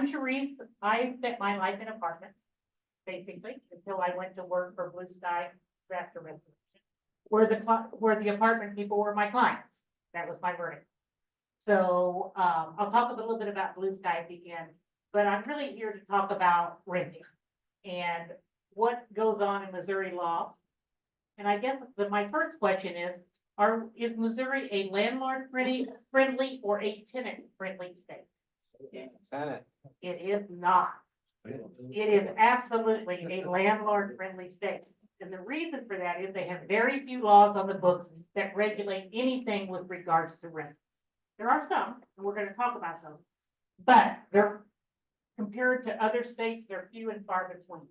I'm Charisse. I spent my life in apartments, basically, until I went to work for BluSky Restoration, where the apartment people were my clients. That was my verdict. So I'll talk a little bit about BluSky at the end, but I'm really here to talk about renting and what goes on in Missouri law. And I guess my first question is Missouri a landlord friendly or a tenant friendly state? Tenant. It is not. It is absolutely a landlord friendly state. And the reason for that is they have very few laws on the books that regulate anything with regards to rent. There are some, and we're going to talk about those, but they're compared to other states, they're few and far between.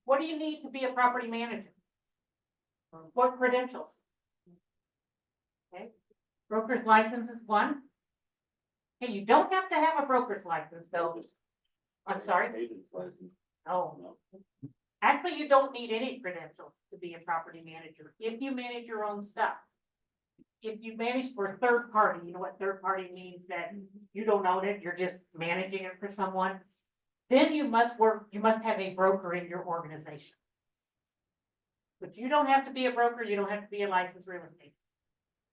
What do you need to be a property manager? What credentials? Okay, broker's license is one. Hey, you don't have to have a broker's license, though. I'm sorry. Oh, actually, you don't need any credentials to be a property manager if you manage your own stuff. If you manage for a third party, you know what third party means, that you don't own it, you're just managing it for someone. Then you must have a broker in your organization. But you don't have to be a broker, you don't have to be a licensed real estate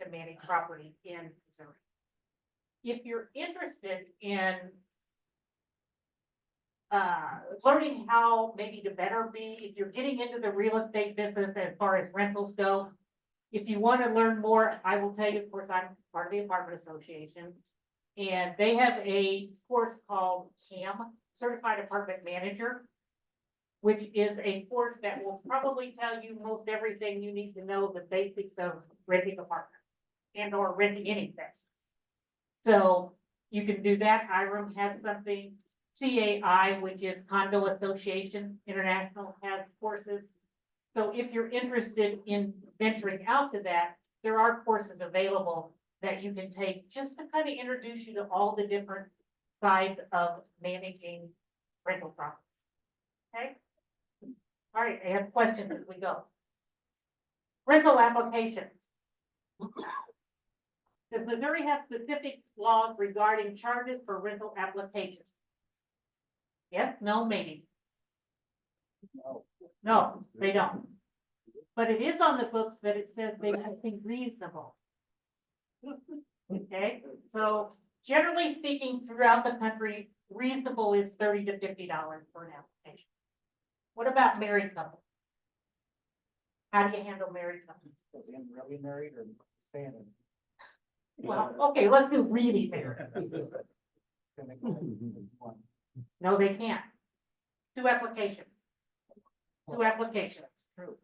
to manage property in Missouri. If you're interested in learning how maybe to better be, if you're getting into the real estate business as far as rentals go, if you want to learn more, I will tell you, of course, I'm part of the apartment association, and they have a course called CAM, Certified Apartment Manager, which is a course that will probably tell you most everything you need to know, the basics of renting apartments and or renting anything. So you can do that. IREM has something. CAI, which is Condo Association International, has courses. So if you're interested in venturing out to that, there are courses available that you can take just to kind of introduce you to all the different sides of managing rental property. Okay. All right. I have questions as we go. Rental application. Does Missouri have specific laws regarding charges for rental applications? Yes, no, maybe. No, they don't. But it is on the books that it says they must be reasonable. Okay, so generally speaking, throughout the country, reasonable is $30 to $50 for an application. What about married couples? How do you handle married couples? Is he really married or staying? Well, okay, let's do really married. No, they can't. Two applications. Two applications. True.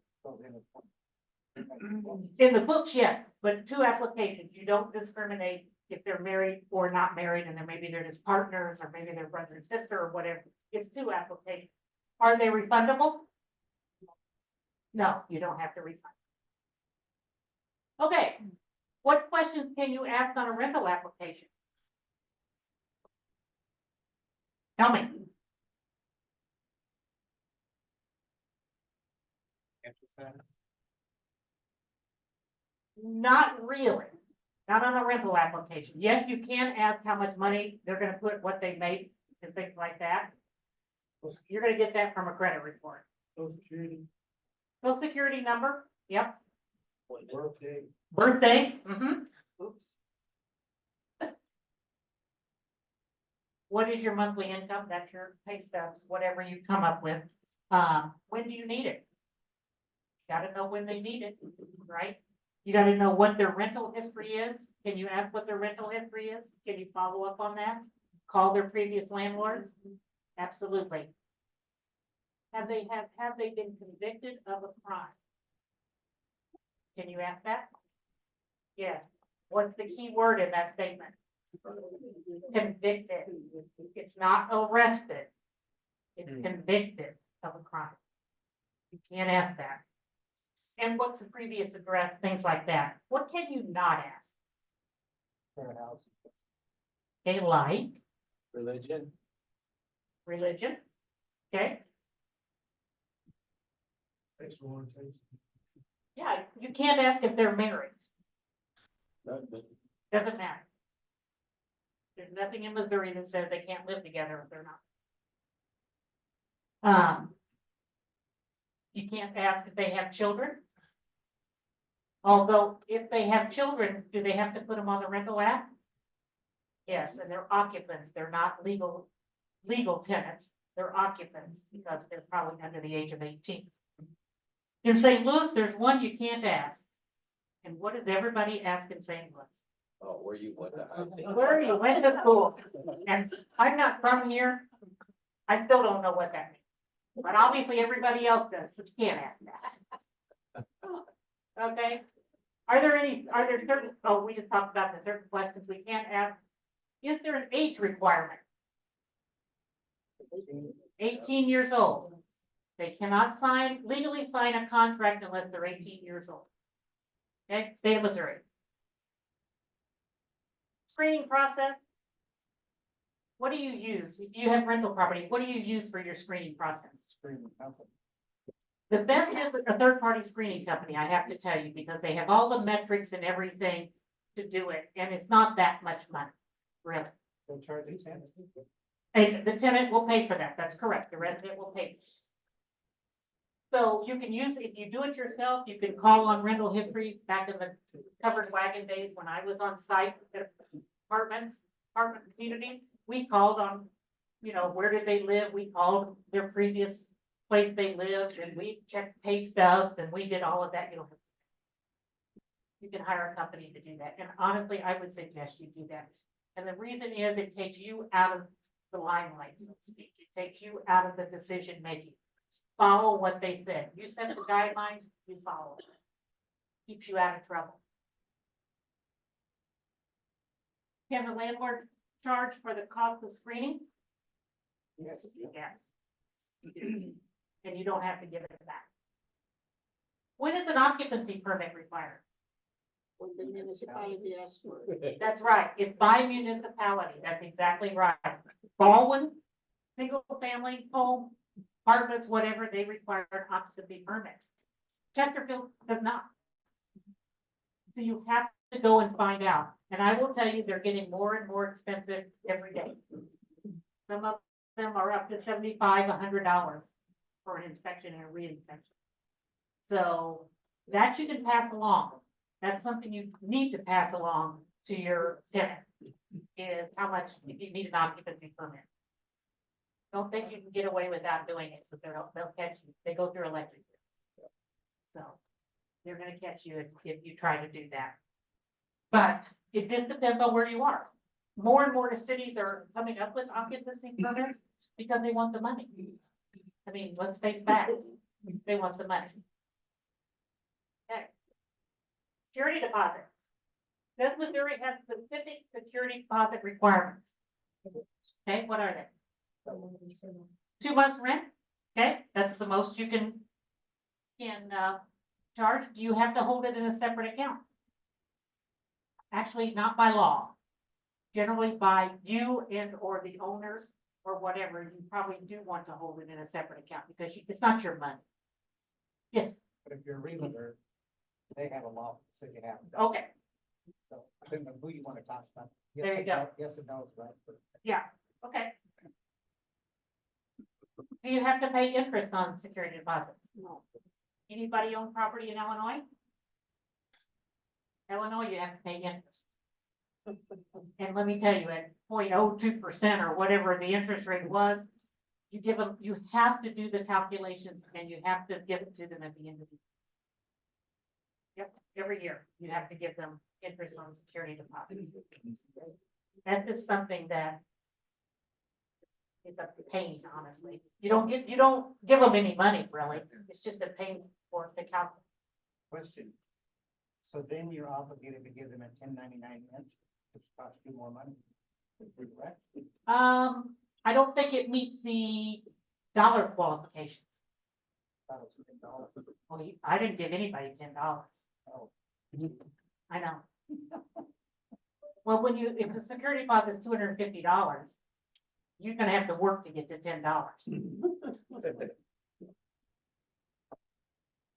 In the books, yes, but two applications. You don't discriminate if they're married or not married, and then maybe they're just partners, or maybe they're brother and sister, or whatever. It's two applications. Are they refundable? No, you don't have to refund. Okay. What questions can you ask on a rental application? Tell me. Not really. Not on a rental application. Yes, you can ask how much money they're going to put, what they make, and things like that. You're going to get that from a credit report. Social Security. Social Security number. Yep. Birthday. Birthday. Oops. What is your monthly income? That's your pay stubs, whatever you come up with. When do you need it? Got to know when they need it, right? You got to know what their rental history is. Can you ask what their rental history is? Can you follow up on that? Call their previous landlords? Absolutely. Have they been convicted of a crime? Can you ask that? Yes. What's the key word in that statement? Convicted. It's not arrested. It's convicted of a crime. You can't ask that. And what's the previous address? Things like that. What can you not ask? Fair house. Okay, like Religion. religion. Okay. Sexual orientation. Yeah, you can't ask if they're married. Doesn't matter. There's nothing in Missouri that says they can't live together if they're not. You can't ask if they have children. Although if they have children, do they have to put them on the rental act? Yes, and they're occupants. They're not legal tenants. They're occupants because they're probably under the age of 18. In St. Louis, there's one you can't ask. And what does everybody ask in St. Louis? Oh, where you went to housing? Where you went to school? And I'm not from here. I still don't know what that means. But obviously everybody else does, but you can't ask that. Okay? Are there certain, oh, we just talked about the certain questions we can't ask. Is there an age requirement? 18 years old. They cannot legally sign a contract unless they're 18 years old. Okay, state of Missouri. Screening process. What do you use? If you have rental property, what do you use for your screening process? The best is a third-party screening company, I have to tell you, because they have all the metrics and everything to do it, and it's not that much money, really. They'll charge you $10. And the tenant will pay for that, that's correct, the resident will pay. So you can use, if you do it yourself, you can call on rental history back in the covered wagon days when I was on site at apartment communities. We called on, where did they live? We called their previous place they lived and we checked pay stubs and we did all of that. You can hire a company to do that. And honestly, I would suggest you do that. And the reason is it takes you out of the limelight, so to speak. It takes you out of the decision making. Follow what they said. You set the guidelines, you follow it. Keeps you out of trouble. Can the landlord charge for the cost of screening? Yes. Yes. And you don't have to give it back. When is an occupancy permit required? When the municipality asks for it. That's right. It's by municipality. That's exactly right. Baldwin, single family home, apartments, whatever, they require an occupancy permit. Chesterfield does not. So you have to go and find out. And I will tell you, they're getting more and more expensive every day. Some of them are up to $75, $100 for an inspection and a re-inspection. So that you can pass along. That's something you need to pass along to your tenant, is how much you need an occupancy permit. Don't think you can get away without doing it, but they'll catch you. They go through electric. So they're gonna catch you if you try to do that. But it just depends on where you are. More and more cities are coming up with occupancy permits because they want the money. I mean, let's face facts. They want the money. Okay. Security deposit. Does Missouri have specific security deposit requirements? Okay, what are they? 2 months rent. Okay, that's the most you can charge. Do you have to hold it in a separate account? Actually, not by law. Generally by you and or the owners or whatever, you probably do want to hold it in a separate account because it's not your money. Yes, But if you're a realtor, they have a law that says you have. to. okay, So I don't know who you want to talk about. Yes There you and go. no- Yes and no is right. but yeah, okay. Do you have to pay interest on security deposits? No. Anybody own property in Illinois? Illinois, you have to pay interest. And let me tell you, at 0.02% or whatever the interest rate was, you have to do the calculations and you have to give it to them at the end of the year. Yep, every year, you have to give them interest on security deposits. That's just something that it's a pain, honestly. You don't give them any money, really. It's just a pain for the calculate. Question. So then you're obligated to give them a 1099 rent, which costs you more money. Correct? I don't think it meets the dollar qualifications. That was $10. Well, I didn't give anybody $10. Oh. I know. Well, if the security deposit is $250, you're gonna have to work to get to $10.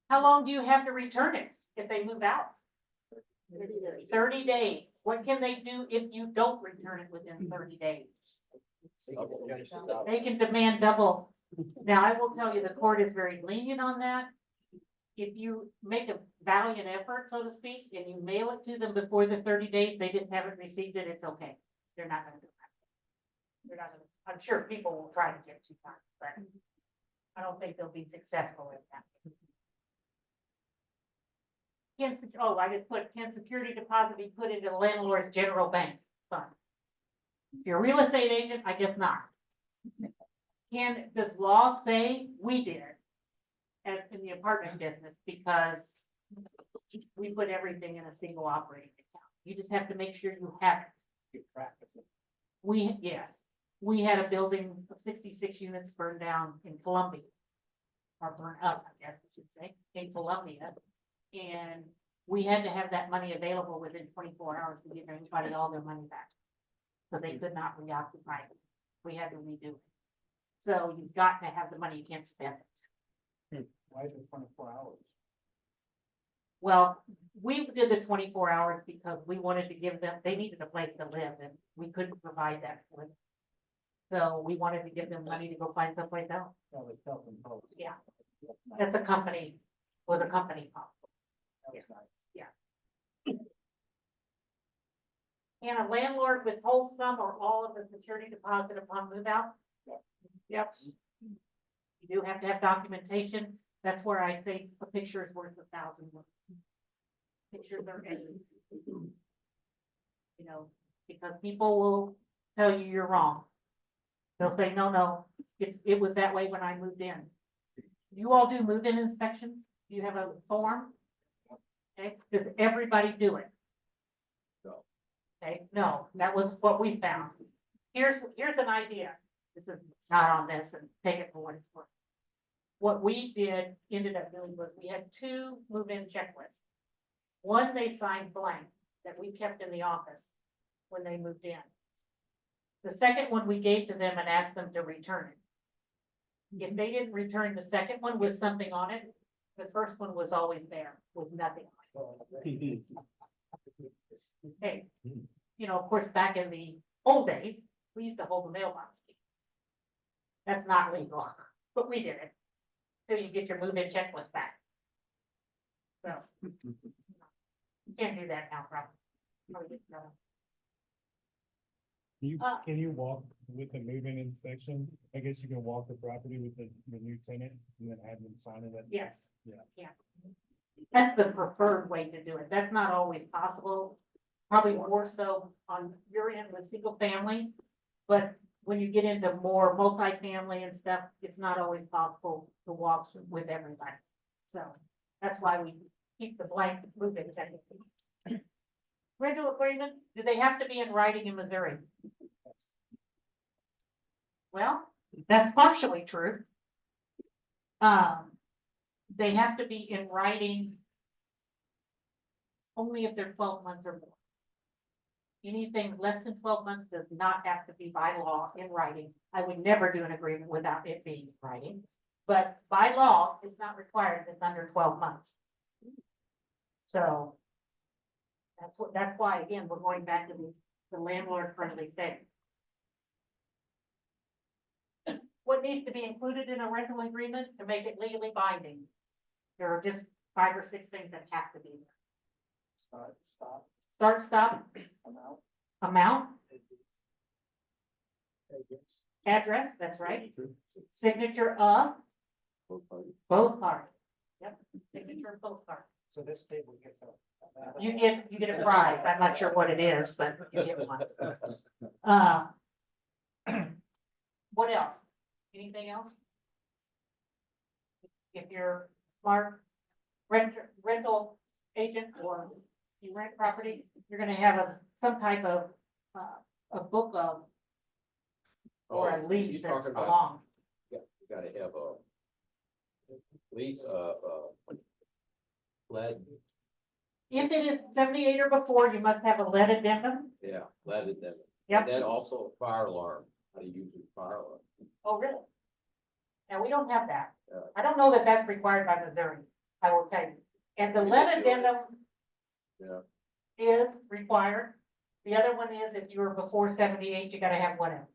How long do you have to return it if they move out? 30 days. What can they do if you don't return it within 30 days? They can demand double. Now, I will tell you, the court is very lenient on that. If you make a valiant effort, so to speak, and you mail it to them before the 30 days, they just haven't received it, it's okay. They're not gonna do that. They're not gonna, I'm sure people will try to get you time, but I don't think they'll be successful in that. I just put, can security deposit be put into the landlord's general bank fund? If you're a real estate agent, I guess not. Does law say we did in the apartment business, because we put everything in a single operating account. You just have to make sure you have it. You practice it. We had a building of 66 units burned down in Columbia. Or burned up, I guess I should say, in Columbia. And we had to have that money available within 24 hours to give everybody all their money back. So they could not reoccupy it. We had to redo it. So you've got to have the money, you can't spend it. Why is it 24 hours? Well, we did the 24 hours because we wanted to give them, they needed a place to live and we couldn't provide that for them. So we wanted to give them money to go find someplace else. That was self-imposed. Yeah. That's a company, was a company policy. That was nice. Can a landlord withhold some or all of the security deposit upon move out? Yep. You do have to have documentation. That's where I say a picture is worth 1,000 words. Pictures are everything. You know, because people will tell you you're wrong. They'll say, no, it was that way when I moved in. You all do move-in inspections? Do you have a form? Okay, does everybody do it? No. Okay, no, that was what we found. Here's an idea. This is not on this, and take it for what it's worth. What we ended up doing was we had 2 move-in checklists. One, they signed blank that we kept in the office when they moved in. The second one we gave to them and asked them to return it. If they didn't return the second one with something on it, the first one was always there with nothing on it. Hey, you know, of course, back in the old days, we used to hold the mailbox key. That's not legal, but we did it. So you get your move-in checklist back. So, you can't do that now, probably. Can you walk with the move-in inspection? I guess you can walk the property with the new tenant and then have them sign it. Yes. Yeah. That's the preferred way to do it. That's not always possible. Probably more so on your end with single family. But when you get into more multifamily and stuff, it's not always possible to walk with everybody. So that's why we keep the blank move-in technically. Rental agreement, do they have to be in writing in Missouri? Well, that's partially true. They have to be in writing only if they're 12 months or more. Anything less than 12 months does not have to be by law in writing. I would never do an agreement without it being in writing, but by law, it's not required if it's under 12 months. So that's why, again, we're going back to the landlord-friendly state. What needs to be included in a rental agreement to make it legally binding? There are just 5 or 6 things that have to be there. Start, stop, amount, address, that's right. Signature of both parties. Yep, signature of both parties. So this table gets a. You get a prize. I'm not sure what it is, but you get one. What else? Anything else? If you're smart rental agent or you rent property, you're gonna have some type of a book of or a lease you're that's talking about- along. Yeah, you gotta have a lease lead, If it is 78 or before, you must have a lead addendum. yeah, lead in them. Yep. And then also a fire alarm, how to use your fire alarm. Oh, really? Now, we don't have that. Yeah. I don't know that that's required by Missouri, I will tell you. And the We lead just do it. addendum Yeah, is required. The other one is if you were before 78, you gotta have what else?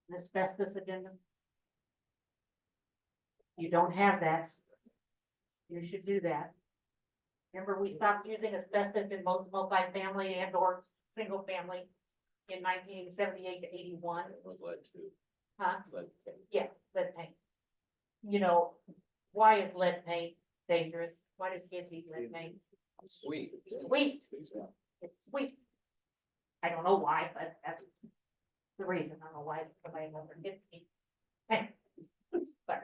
An asbestos addendum? You don't have that. You should do that. Remember, we stopped using asbestos in most multifamily and or single family in 1978 to 81, It was led to, huh? led to. Yeah, lead paint. You know, why is lead paint dangerous? Why does kids eat lead paint? Sweet. It's sweet. It's sweet. I don't know why, but that's the reason. I don't know why somebody wants their kids to eat paint. But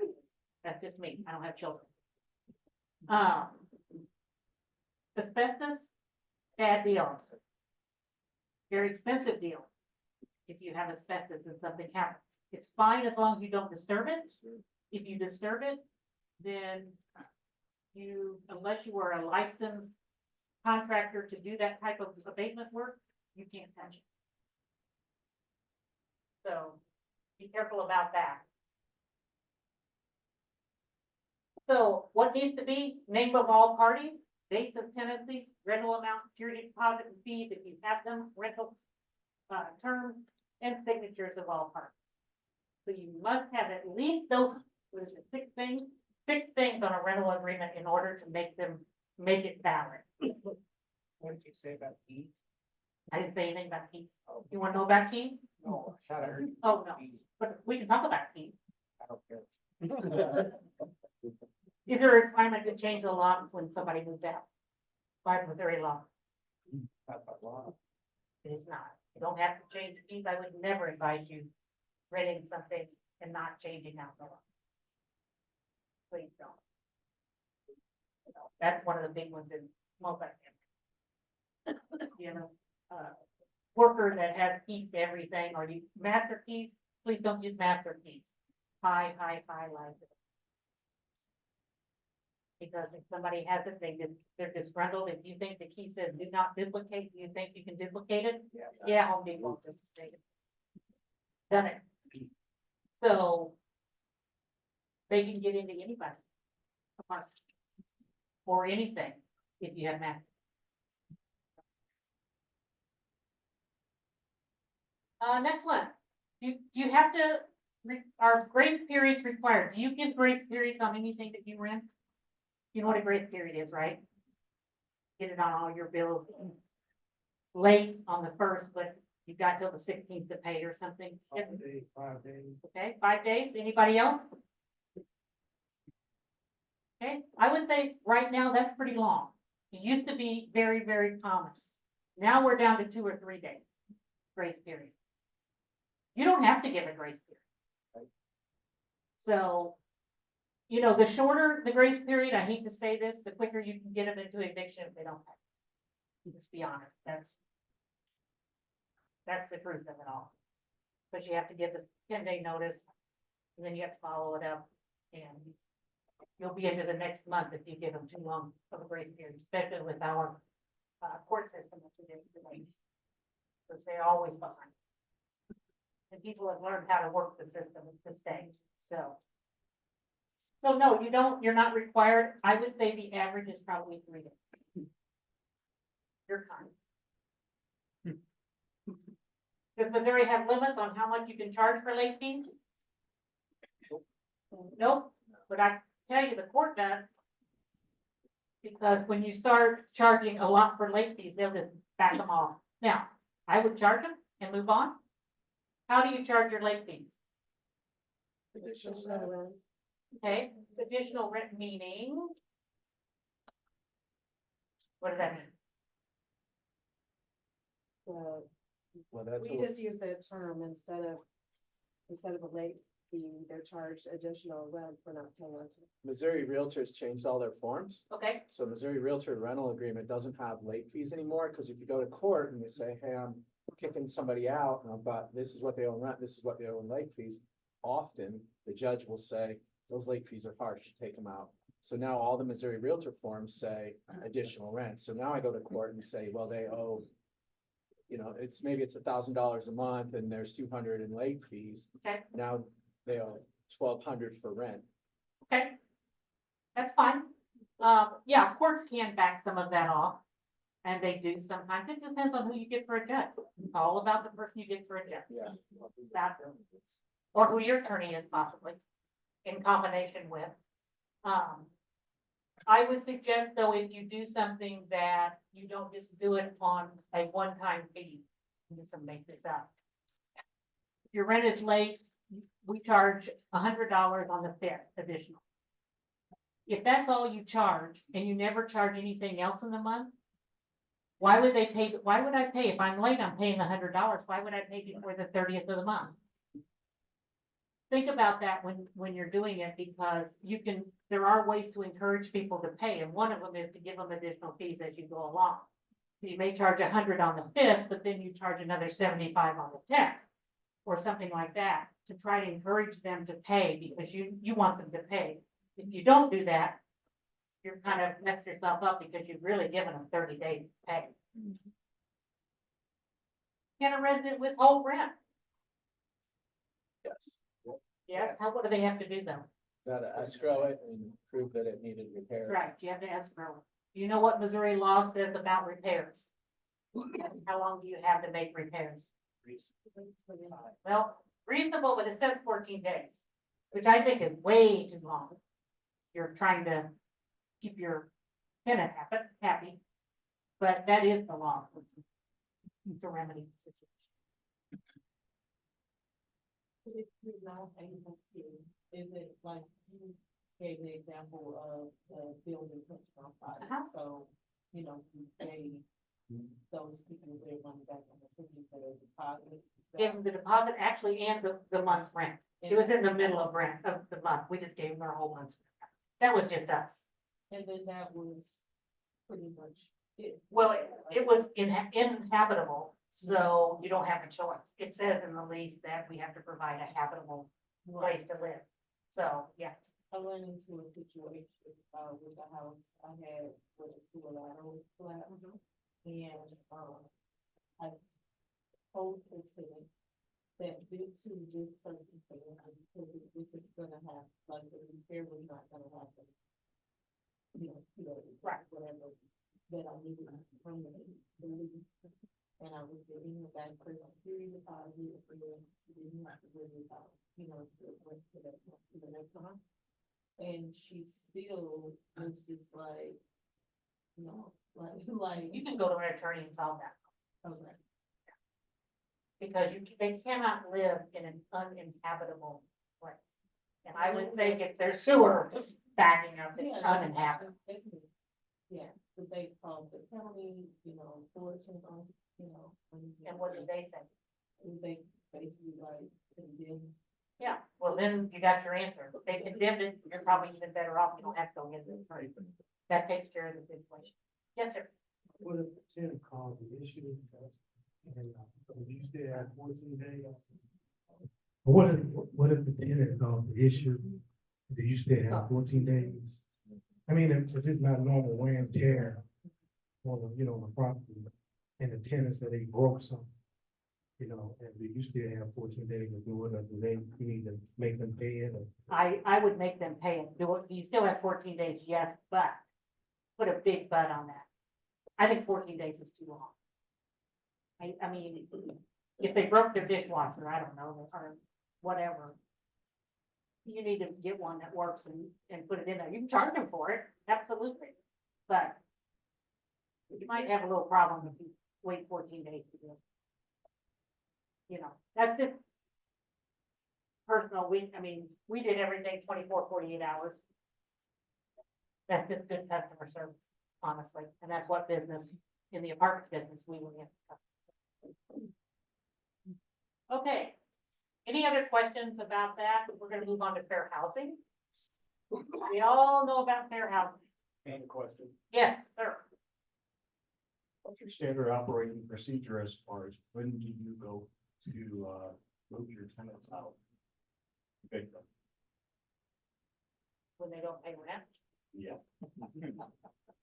that's just me. I don't have children. Asbestos, bad deal. Very expensive deal. If you have asbestos and something happens, it's fine as long as you don't disturb it. If you disturb it, then you, unless you are a licensed contractor to do that type of abatement work, you can't touch it. So be careful about that. So what needs to be, name of all parties, dates of tenancy, rental amount, security deposit and fees if you have them, rental terms, and signatures of all parties. So you must have at least those, what is it, six things on a rental agreement in order to make it valid. What did you say about fees? I didn't say anything about keys. You wanna know about keys? No, I thought I heard. Oh, no. fees. But we can talk about keys. I don't care. Is there a requirement to change the locks when somebody moves out? By Missouri law, Not by law. it is not. You don't have to change the keys. I would never advise you renting something and not changing out the locks. Please don't. You know, that's one of the big ones in multifamily. You know, worker that has keys to everything, or you master keys, please don't use master keys. High license. Because if somebody has it, they're disgruntled. If you think the key says do not duplicate, do you think you can duplicate it? Yeah. Yeah, Home Depot duplicated. Done it. So they can get into anybody's apartment or anything if you have master. Next one. Do you have to, are grace periods required? Do you give grace periods on anything that you rent? You know what a grace period is, right? Get it on all your bills late on the 1st, but you got till the 16th to pay or something. Yes. 5 days. Okay, 5 days. Anybody else? Okay, I would say right now that's pretty long. It used to be very, very common. Now we're down to 2 or 3 days grace period. You don't have to give a grace period. So, you know, the shorter the grace period, I hate to say this, the quicker you can get them into eviction if they don't have it. Just be honest, that's the truth of it all. But you have to give the 10-day notice, and then you have to follow it up, and you'll be into the next month if you give them too long of a grace period, especially with our court system as it is today. Because they're always behind. And people have learned how to work the system to stay, so. So no, you're not required. I would say the average is probably 3 days. Your time. Does Missouri have limits on how much you can charge for late fees? Nope, but I tell you, the court does. Because when you start charging a lot for late fees, they'll just back them off. Now, I would charge them and move on. How do you charge your late fees? Okay, additional rent meaning. What does that mean? Well, that's, We just use the term instead of a late fee, they're charged additional rent for not paying on time. Missouri Realtors changed all their forms. Okay, So Missouri Realtor rental agreement doesn't have late fees anymore, because if you go to court and you say, hey, I'm kicking somebody out, and I've got, this is what they owe rent, this is what they owe late fees. Often, the judge will say, those late fees are harsh, take them out. So now all the Missouri Realtor forms say additional rent. So now I go to court and say, well, they owe, you know, maybe it's $1,000 a month and there's 200 in late fees. okay, Now they owe 1,200 for rent. okay. That's fine. Yeah, courts can back some of that off. And they do sometimes, it depends on who you get for a judge. It's all about the person you get for a judge. Yeah. That's, or who your attorney is possibly, in combination with. I would suggest though, if you do something that you don't just do it on a one-time fee, I'm just gonna make this up. If your rent is late, we charge $100 on the fifth additional. If that's all you charge and you never charge anything else in the month, why would they pay, why would I pay, if I'm late, I'm paying $100, why would I pay before the 30th of the month? Think about that when you're doing it, because there are ways to encourage people to pay, and one of them is to give them additional fees as you go along. So you may charge $100 on the fifth, but then you charge another 75 on the 10th, or something like that, to try to encourage them to pay, because you want them to pay. If you don't do that, you're kind of messed yourself up, because you've really given them 30 days to pay. Can a resident withhold rent? Yes. Yes, what do they have to do though? Gotta escrow it and prove that it needed repair. Correct, you have to escrow. Do you know what Missouri law says about repairs? How long do you have to make repairs? Well, reasonable, but it says 14 days, which I think is way too long. You're trying to keep your tenant happy, but that is the law. To remedy the situation. If you're not able to, is it like you gave the example of the building on fire? Uh-huh. So, you know, you pay those people their money back on the city for their deposit. Give them the deposit actually and the month's rent. It was in the middle of the month. We just gave them their whole month's rent. That was just us. And then that was pretty much it. Well, it was inhabitable, so you don't have a choice. It says in the lease that we have to provide a habitable place to live. So, yeah. I ran into a situation, with the house I had with a sewer lateral flat. And, I told the tenant that due to this circumstance, because this is gonna have, like, the repair was not gonna happen. Right. Whatever, that I needed to terminate the lease. And I was getting the back for a period of time, didn't have to worry about, to the next one. And she still was just like, like. You can go to an attorney and solve that. Okay. Because they cannot live in an uninhabitable place. And I would say if there's sewer backing up, it's uninhabitable. Yeah, but they called the county, forcing on, And what did they say? they basically like condemned. Yeah, well, then you got your answer. If they condemned it, you're probably even better off. You don't have to go get the attorney. That takes care of the situation. Yes, sir. What if the tenant calls the issue? And you still have 14 days? What if the tenant calls the issue? Do you still have 14 days? I mean, if it's not normal wear and tear on the property, and the tenant said they broke something, and do you still have 14 days to do it, or do they, you need to make them pay it? Or? I would make them pay it. Do it. You still have 14 days, yes, but put a big but on that. I think 14 days is too long. I mean, if they broke their dishwasher, I don't know, or whatever. You need to get one that works and put it in there. You can charge them for it, absolutely. But you might have a little problem if you wait 14 days to do it. That's just personal. We did everything 24, 48 hours. That's just good customer service, honestly. And that's what business, in the apartment business, we were in. Okay. Any other questions about that? We're gonna move on to fair housing. We all know about fair housing. And question. Yes, sir. What's your standard operating procedure as far as when do you go to move your tenants out? Okay. When they don't pay rent, Yeah.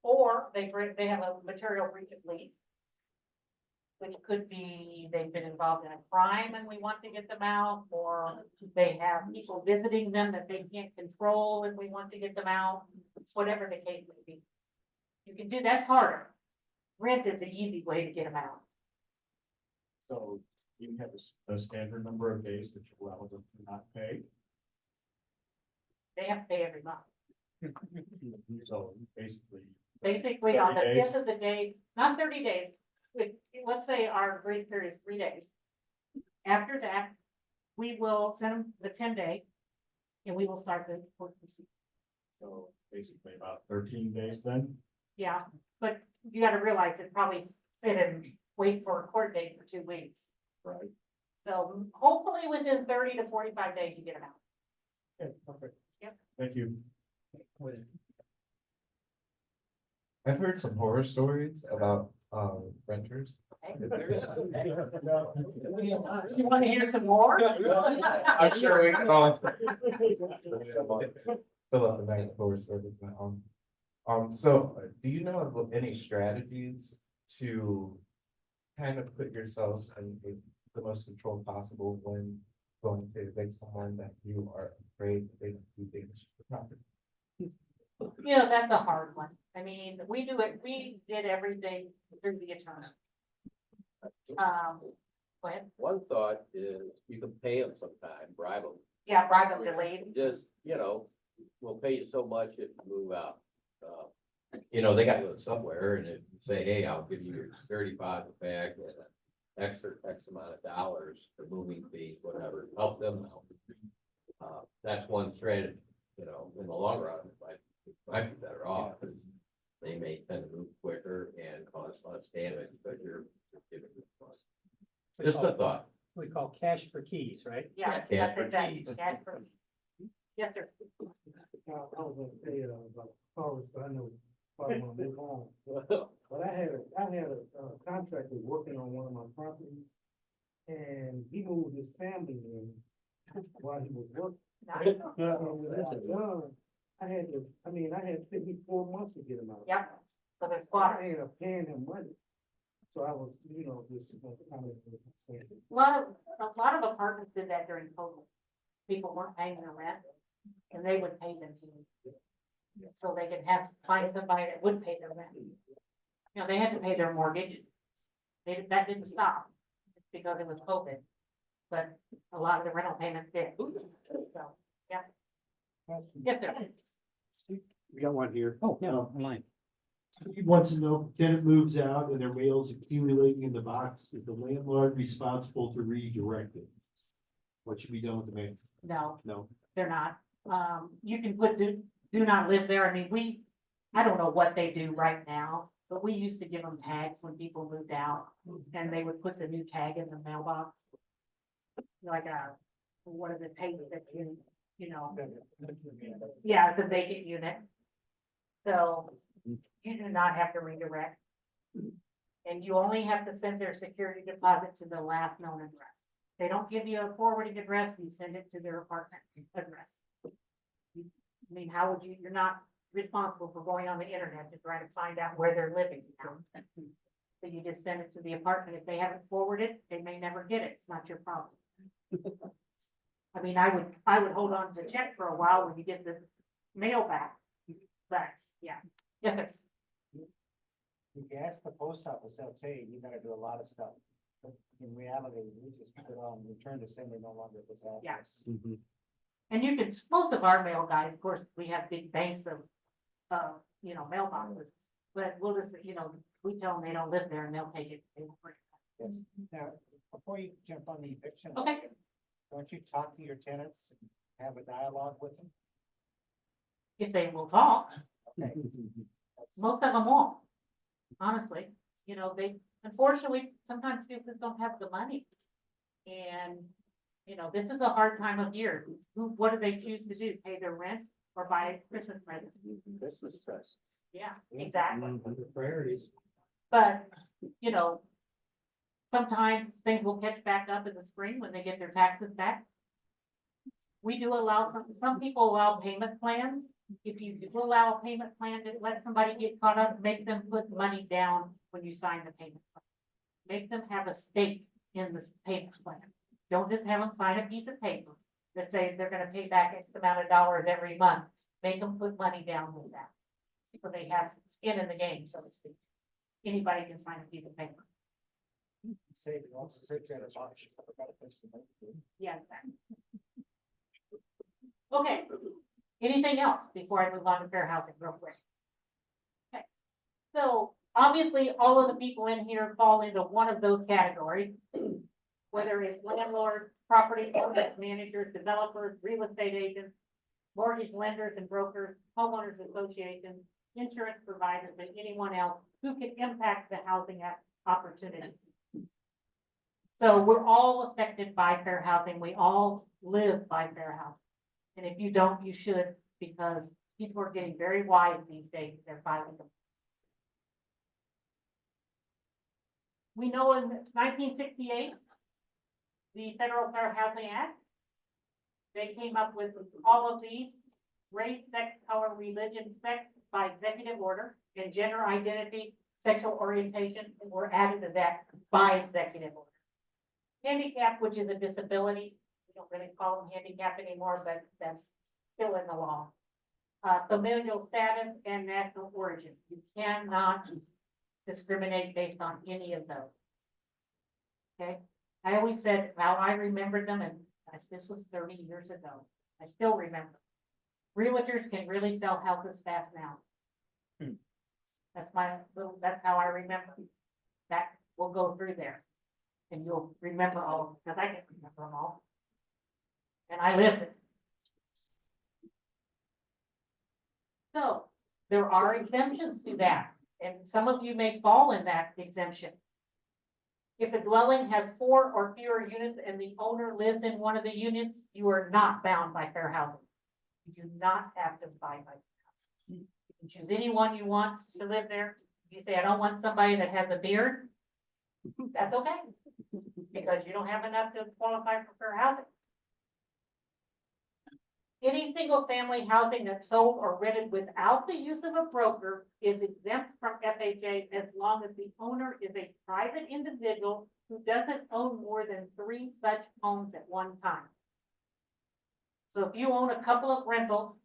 or they have a material breach of lease, which could be they've been involved in a crime and we want to get them out, or they have people visiting them that they can't control and we want to get them out, whatever the case may be. You can do, that's harder. rent is the easy way to get them out. So you have a standard number of days that you allow them to not pay. They have to pay every month. So basically, Basically, on the 30 days? fifth of the day, not 30 days, let's say our grace period is 3 days. After that, we will send them the 10-day, and we will start the court proceedings. so basically about 13 days then. Yeah, but you gotta realize it probably sit and wait for a court date for 2 weeks. Right. So hopefully within 30 to 45 days, you get them out. Okay, perfect. Yep. Thank you. I've heard some horror stories about renters. You wanna hear some more? I'm sure we can all fill up the night horror stories. So do you know of any strategies to kind of put yourself in the most control possible when going to evict someone that you are afraid that they don't do damage to the property? You know, that's a hard one. I mean, we did everything through the attorney. Go ahead. One thought is you can pay them sometime, bribe them. Yeah, bribe them delayed. Just, we'll pay you so much if you move out. They got to go somewhere and if you say, hey, I'll give you your 35 back and an extra X amount of dollars for moving fees, whatever, help them out. That's one strategy, in the long run, might be better off. Because they may tend to move quicker and cause less damage because you're giving them cost. Just a thought. We call cash for keys, right? Yeah, Yeah, that's cash for exactly. keys. Cash for keys. Yes, sir. I was gonna say, about cars, but I know, probably wanna move on. But I had a contractor working on one of my properties, and he moved his family in while he was working. When that was done, I had 54 months to get him out. Yep. So there's I water. ended up paying him money. So I was, just kind of saying. A lot of apartments did that during COVID. People weren't paying their rent and they would pay them. So they could find somebody that would pay their rent. They had to pay their mortgage. That didn't stop because it was COVID. But a lot of the rental payments did. So, yeah. Yes, sir. We got one here. Oh, yeah, online. He wants to know, if the tenant moves out and their mail's accumulating in the box, is the landlord responsible to redirect it? What should be done with the mail? No, No. they're not. You can put do not live there. I mean, I don't know what they do right now, but we used to give them tags when people moved out and they would put the new tag in the mailbox. Like what is it, tape that yeah, it's a vacant unit. So you do not have to redirect. And you only have to send their security deposit to the last known address. They don't give you a forwarding address, you send it to their apartment address. I mean, how would you're not responsible for going on the internet to try to find out where they're living now. So you just send it to the apartment. If they haven't forwarded, they may never get it. It's not your problem. I mean, I would hold on to the check for a while when you get the mail back. But yeah, yes, sir. If you ask the post office, they'll tell you, you gotta do a lot of stuff. But in reality, we just put it on return to sender no longer this address. And you can, most of our mail guys, of course, we have big banks of, mailboxes. But we'll just, we tell them they don't live there and they'll take it. They won't bring it back. Yes. Now, before you jump on the eviction. Okay. Don't you talk to your tenants and have a dialogue with them? If they will talk, Okay. most of them won't. Honestly, they, unfortunately, sometimes people just don't have the money. And, this is a hard time of year. What do they choose to do? Pay their rent or buy Christmas presents? Christmas presents. Yeah, exactly. Priorities. But, sometimes things will catch back up in the spring when they get their taxes back. We do allow, some people allow payment plans. If you do allow a payment plan to let somebody get caught up, make them put money down when you sign the payment plan. Make them have a stake in the payment plan. Don't just have them sign a piece of paper that says they're gonna pay back X amount of dollars every month. Make them put money down with that. So they have skin in the game, so to speak. anybody can sign a piece of paper. Save it, also take that as option. Yeah. Exactly. Okay, anything else before I move on to fair housing real quick? Okay, so obviously all of the people in here fall into one of those categories. Whether it's landlords, property owners, managers, developers, real estate agents, mortgage lenders and brokers, homeowners associations, insurance providers, and anyone else who can impact the housing opportunities. So we're all affected by fair housing. We all live by fair housing. And if you don't, you should, because people are getting very wise these days. They're filing them. We know in 1968, the Federal Fair Housing Act, they came up with all of these: race, sex, color, religion, sex by executive order, and gender identity, sexual orientation, and were added to that by executive order. Handicap, which is a disability, we don't really call them handicap anymore, but that's still in the law. Familial status and national origin. You cannot discriminate based on any of those. Okay, I always said how I remembered them, and gosh, this was 30 years ago. I still remember. Realtors can really sell houses fast now. That's how I remember. That will go through there. And you'll remember all of them, because I can remember them all. And I lived it. So there are exemptions to that, and some of you may fall in that exemption. If a dwelling has 4 or fewer units and the owner lives in one of the units, you are not bound by fair housing. You do not have to abide by fair housing. You can choose anyone you want to live there. If you say, I don't want somebody that has a beard, that's okay, because you don't have enough to qualify for fair housing. Any single family housing that's sold or rented without the use of a broker is exempt from FHA as long as the owner is a private individual who doesn't own more than 3 such homes at one time. So if you own a couple of rentals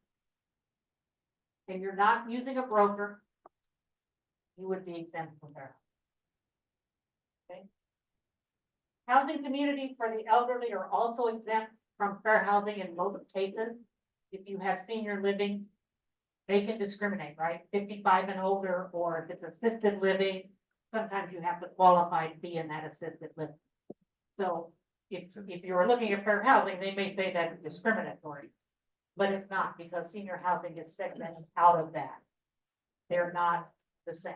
and you're not using a broker, you would be exempt from fair housing. Okay. Housing communities for the elderly are also exempt from fair housing in most cases. If you have senior living, they can discriminate, right? 55 and older, or if it's assisted living, sometimes you have to qualify to be in that assisted living. So if you're looking at fair housing, they may say that's discriminatory, but it's not, because senior housing is segmented out of that. They're not the same.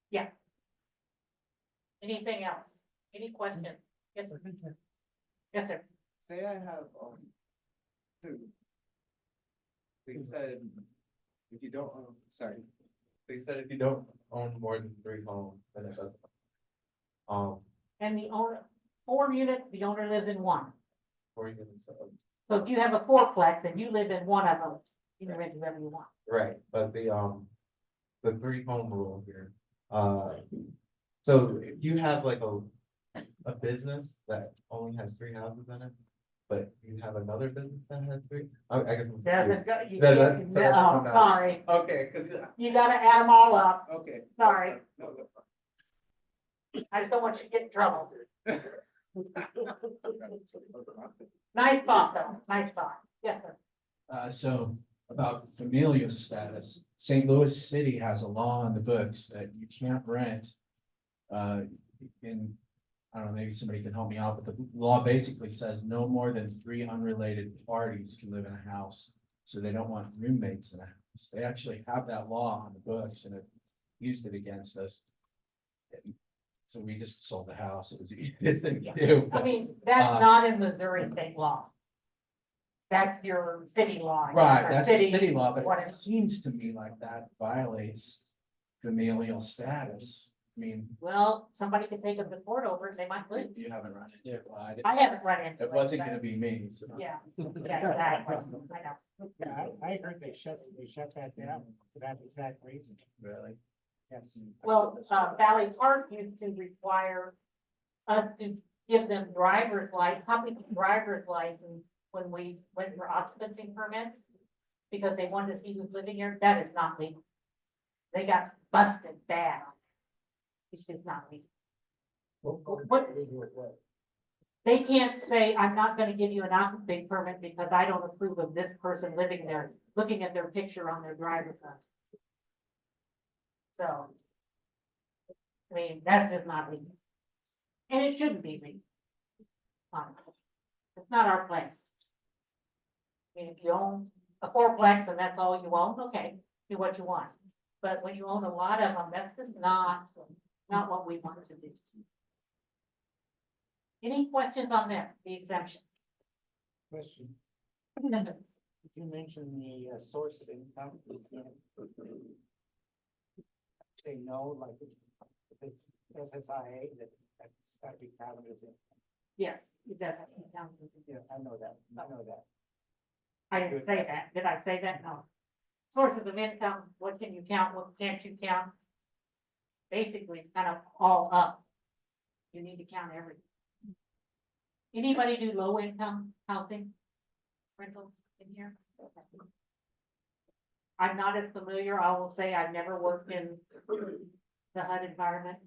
Yeah. Anything else? Any questions? Yes, sir. Yes, sir. Say I have, 2. So you said, if you don't own, sorry. So you said if you don't own more than 3 homes, then it doesn't. And the owner, 4 units, the owner lives in 1. 4 units of, So if you have a 4-plex and you live in one of them, you can rent whoever you want. right, but the 3 home rule here, so if you have like a business that only has 3 houses in it, but you have another business that has 3, I guess. I'm Doesn't confused. go, you That- can't, that- so no, that's- sorry, Okay, cause, you gotta add them all up, okay. sorry, No, that's fine. I just don't want you to get in trouble. Nice thought, though, nice thought, yes, sir. So about familial status, St. Louis City has a law on the books that you can't rent. I don't know, maybe somebody can help me out, but the law basically says no more than 3 unrelated parties can live in a house. So they don't want roommates in a house. They actually have that law on the books and have used it against us. So we just sold the house. It was the easiest thing to do. I mean, that's not in Missouri state law. That's your city law. Right, or that's the city law, but whatever. it seems to me like that violates familial status. I mean, Well, somebody could take them to court over it, they might lose. you haven't run into it. Well, I haven't run into it. It wasn't but- gonna be me, so. Yeah, yeah, exactly, I know. Yeah, I heard they shut that down for that exact reason. Really? Yes. Well, Valley Park used to require us to give them copies of driver's license when we went for occupancy permits, because they wanted to see who's living here. That is not legal. They got busted bad. It's just not legal. What, they can't say, I'm not gonna give you an occupancy permit because I don't approve of this person living there, looking at their picture on their driver's license. So. I mean, that's just not legal. And it shouldn't be legal. It's not our place. I mean, if you own a fourplex and that's all you own, okay, do what you want. But when you own a lot of them, that's just not what we want to do. Any questions on this, the exemption? Question, you mentioned the source of income. You can't say no, like if it's SSIA, that's gotta be counted as income. Yes, it does have to be counted as Yeah, I know that, I know that. I didn't say that. Did I say that? No. Sources of income, what can you count, what can't you count? Basically, it's kind of all up. You need to count everything. Anybody do low income housing rentals in here? I'm not as familiar. I will say I've never worked in the HUD environment,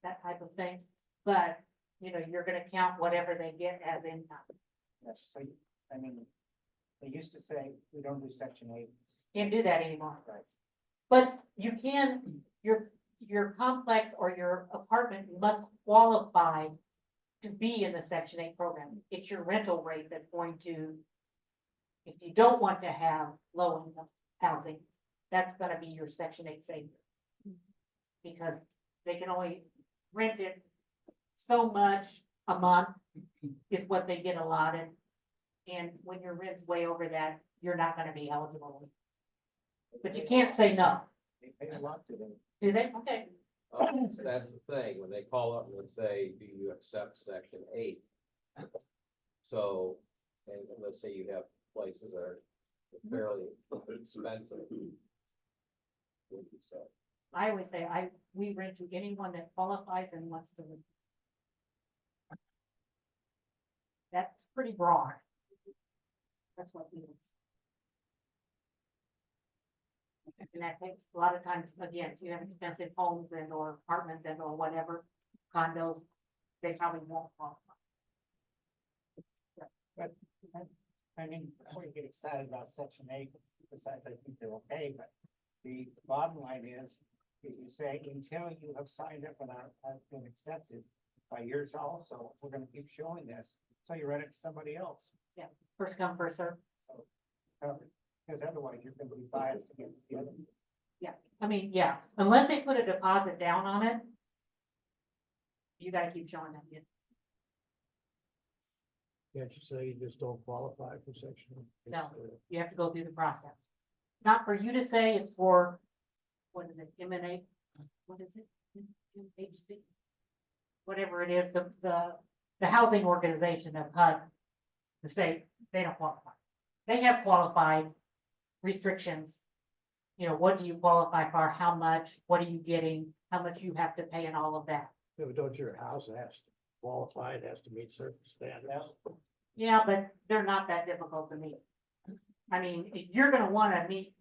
that type of thing. But, you know, you're gonna count whatever they get as income. Yes, so, I mean, they used to say, we don't do section 8. Can't do that anymore. Right. But you can, your complex or your apartment must qualify to be in the Section 8 program. It's your rental rate that's going to, if you don't want to have low income housing, that's gonna be your Section 8 savior. Because they can only rent it so much a month is what they get allotted. And when your rent's way over that, you're not gonna be eligible. But you can't say no. They pay a lot to them. Do they? Okay. So that's the thing, when they call up and say, do you accept section 8? So, and let's say you have places that are fairly expensive. What do you say? I always say, we rent to anyone that qualifies and wants to live. That's pretty broad. That's what we. And that takes a lot of times, again, if you have expensive homes and or apartments and or whatever, condos, they probably won't qualify. But, I mean, before you get excited about section 8, besides I think they're okay, but the bottom line is, if you say, until you have signed up and have been accepted by yours also, we're gonna keep showing this, so you rent it to somebody else. First come, first serve. Because otherwise you're gonna be biased against the other. I mean, yeah, unless they put a deposit down on it, you gotta keep showing them. Can't you say you just don't qualify for section? No. You have to go through the process. Not for you to say, it's for, what is it, emanate, what is it? MHC? Whatever it is, the housing organization of HUD, to say they don't qualify. They have qualified restrictions. You know, what do you qualify for, how much, what are you getting, how much you have to pay and all of that. Yeah, but don't your house has to qualify, it has to meet certain standards. Yeah, but they're not that difficult to meet. I mean, if you're gonna wanna meet,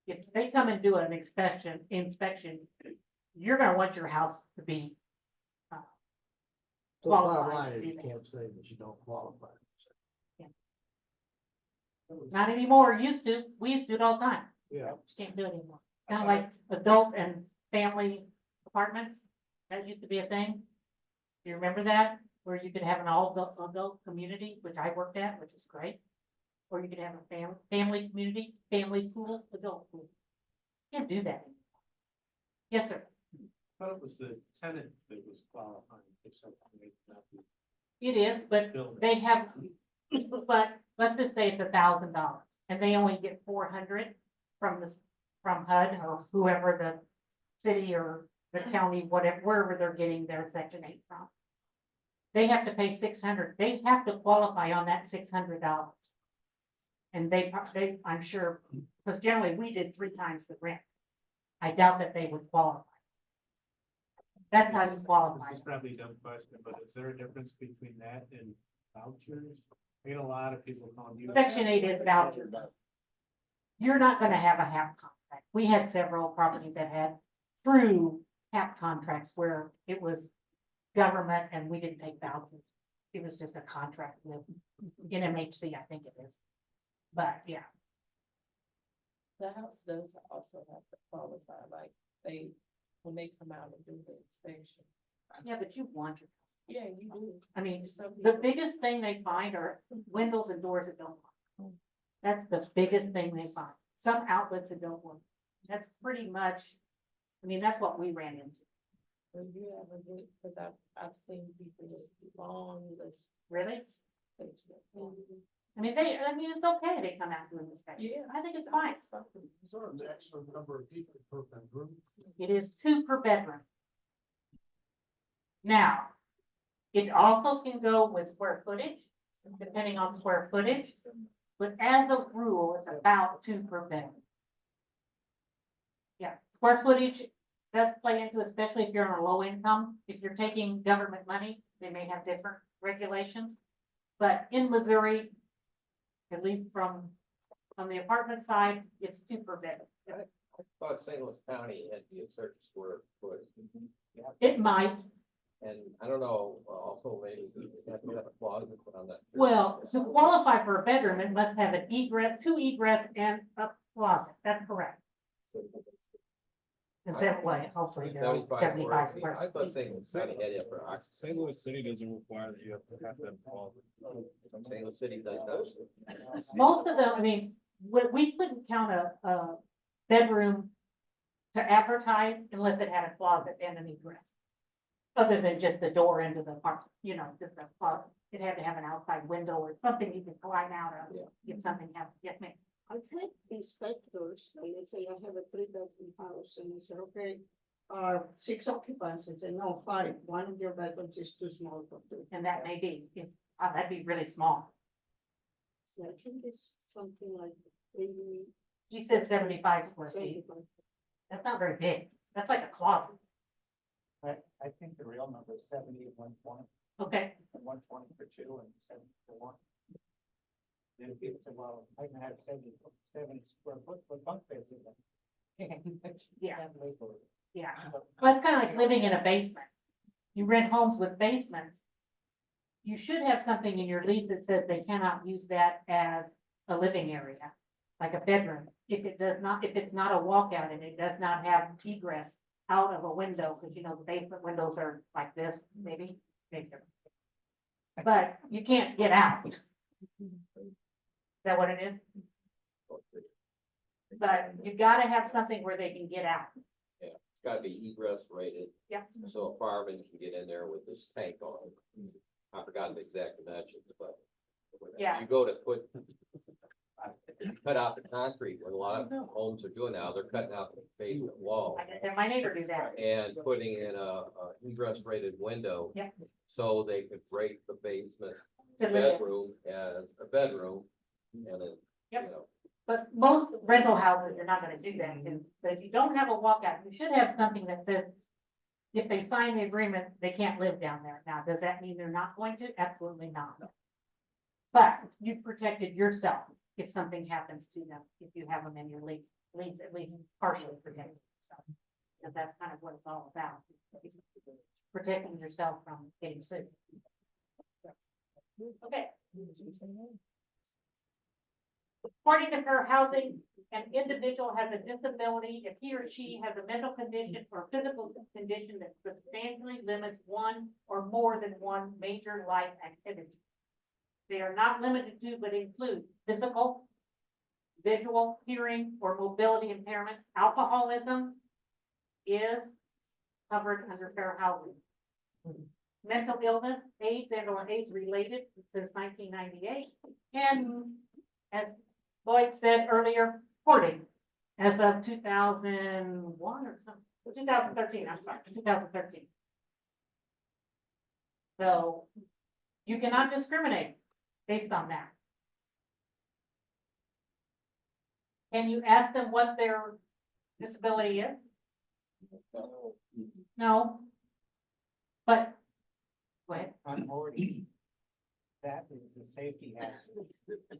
if they come and do an inspection, you're gonna want your house to be. So the bottom Qualified line to is be you there. can't say that you don't qualify. Not anymore, we used to do it all the time, Yeah, just can't do it anymore. Kind of like adult and family apartments, that used to be a thing. Do you remember that? Where you could have an all adult community, which I worked at, which is great. Or you could have a family community, family pool, adult pool. Can't do that anymore. Yes, sir. I thought it was the tenant that was qualifying for something. Not the It is, but building. they have, but let's just say it's $1,000 and they only get 400 from HUD or whoever the city or the county, whatever, wherever they're getting their section 8 from. They have to pay 600. They have to qualify on that $600. And they, I'm sure, because generally we did 3 times the rent. I doubt that they would qualify. That's how you qualify. This is probably a dumb question, but is there a difference between that and vouchers? I get a lot of people calling you. Section 8 is vouchers. you're not gonna have a HAP contract. We had several properties that had true HAP contracts where it was government and we didn't take vouchers. It was just a contract with NMHC, I think it is. But yeah, The house does also have to qualify, like, they, when they come out and do the inspection. yeah, but you want your, Yeah, you do. I mean, Some the people- biggest thing they find are windows and doors that don't work. That's the biggest thing they find. Some outlets that don't work. That's pretty much, I mean, that's what we ran into. When you have a good, because I've seen people with long list. Really? Mhm. I mean, it's okay, they come out and do an inspection. Yeah. I think it's fine. Is there a maximum number of people per bedroom? It is 2 per bedroom. Now, it also can go with square footage, depending on square footage, but as a rule, it's about 2 per bedroom. Yeah, square footage does play into, especially if you're on a low income. If you're taking government money, they may have different regulations. But in Missouri, at least from the apartment side, it's 2 per bedroom. I thought St. Louis County had to be a certain square foot. It might, And I don't know, also maybe you have to have a closet on that. well, to qualify for a bedroom, it must have an egress, 2 egress and a closet. That's correct. Is that way? Hopefully, they're 75 square. I thought St. Louis County had it for occupancy. St. Louis City doesn't require that you have to have them involved. St. Louis City does those. Most of them, I mean, we couldn't count a bedroom to advertise unless it had a closet and an egress. Other than just the door into the apartment, just a closet. It had to have an outside window or something you could climb out of if something happened. Yes, ma'am. I've had inspectors, and they say I have a 3-bedroom house, and you said, okay, 6 occupants, and say, no, 5, one of your bedrooms is too small for 2. And that may be, that'd be really small. Yeah, I think it's something like 80, She said 75 square feet. 75. That's not very big. That's like a closet. I think the real number is 70 and 120, Okay, and 120 for 2 and 70 for 1. Then people say, well, I can have 70 square foot with bunk beds in them. Yeah. Can't live with it. yeah. Well, it's kind of like living in a basement. You rent homes with basements. You should have something in your lease that says they cannot use that as a living area, like a bedroom. If it's not a walkout and it does not have egress out of a window, because the basement windows are like this, maybe. But you can't get out. Is that what it is? But you gotta have something where they can get out. Yeah, it's gotta be egress rated. Yeah. So a fireman can get in there with this tank on. I forgot the exact dimensions, but. Yeah. You go to cut out the concrete, what a lot of homes are doing now, they're cutting out the basement wall. I just had my neighbor do that. And putting in a egress rated window. Yeah. So they could rate the basement To live in. bedroom as a bedroom. And then, Yep. But most rental houses, you're not gonna do that. But if you don't have a walkout, you should have something that says, if they sign the agreement, they can't live down there. Now, does that mean they're not going to? Absolutely not. But you've protected yourself if something happens to them, if you have them in your lease at least partially protected yourself. Because that's kind of what it's all about. Protecting yourself from getting sued. Okay. According to fair housing, an individual has a disability if he or she has a mental condition or physical condition that substantially limits one or more than one major life activity. They are not limited to, but include physical, visual, hearing, or mobility impairment. Alcoholism is covered under fair housing. Mental illness, AIDS and or AIDS related since 1998, and as Lloyd said earlier, hoarding as of 2001 or something, 2013, I'm sorry, 2013. So you cannot discriminate based on that. Can you ask them what their disability is? No. But, go ahead. On hoarding, that is a safety hazard.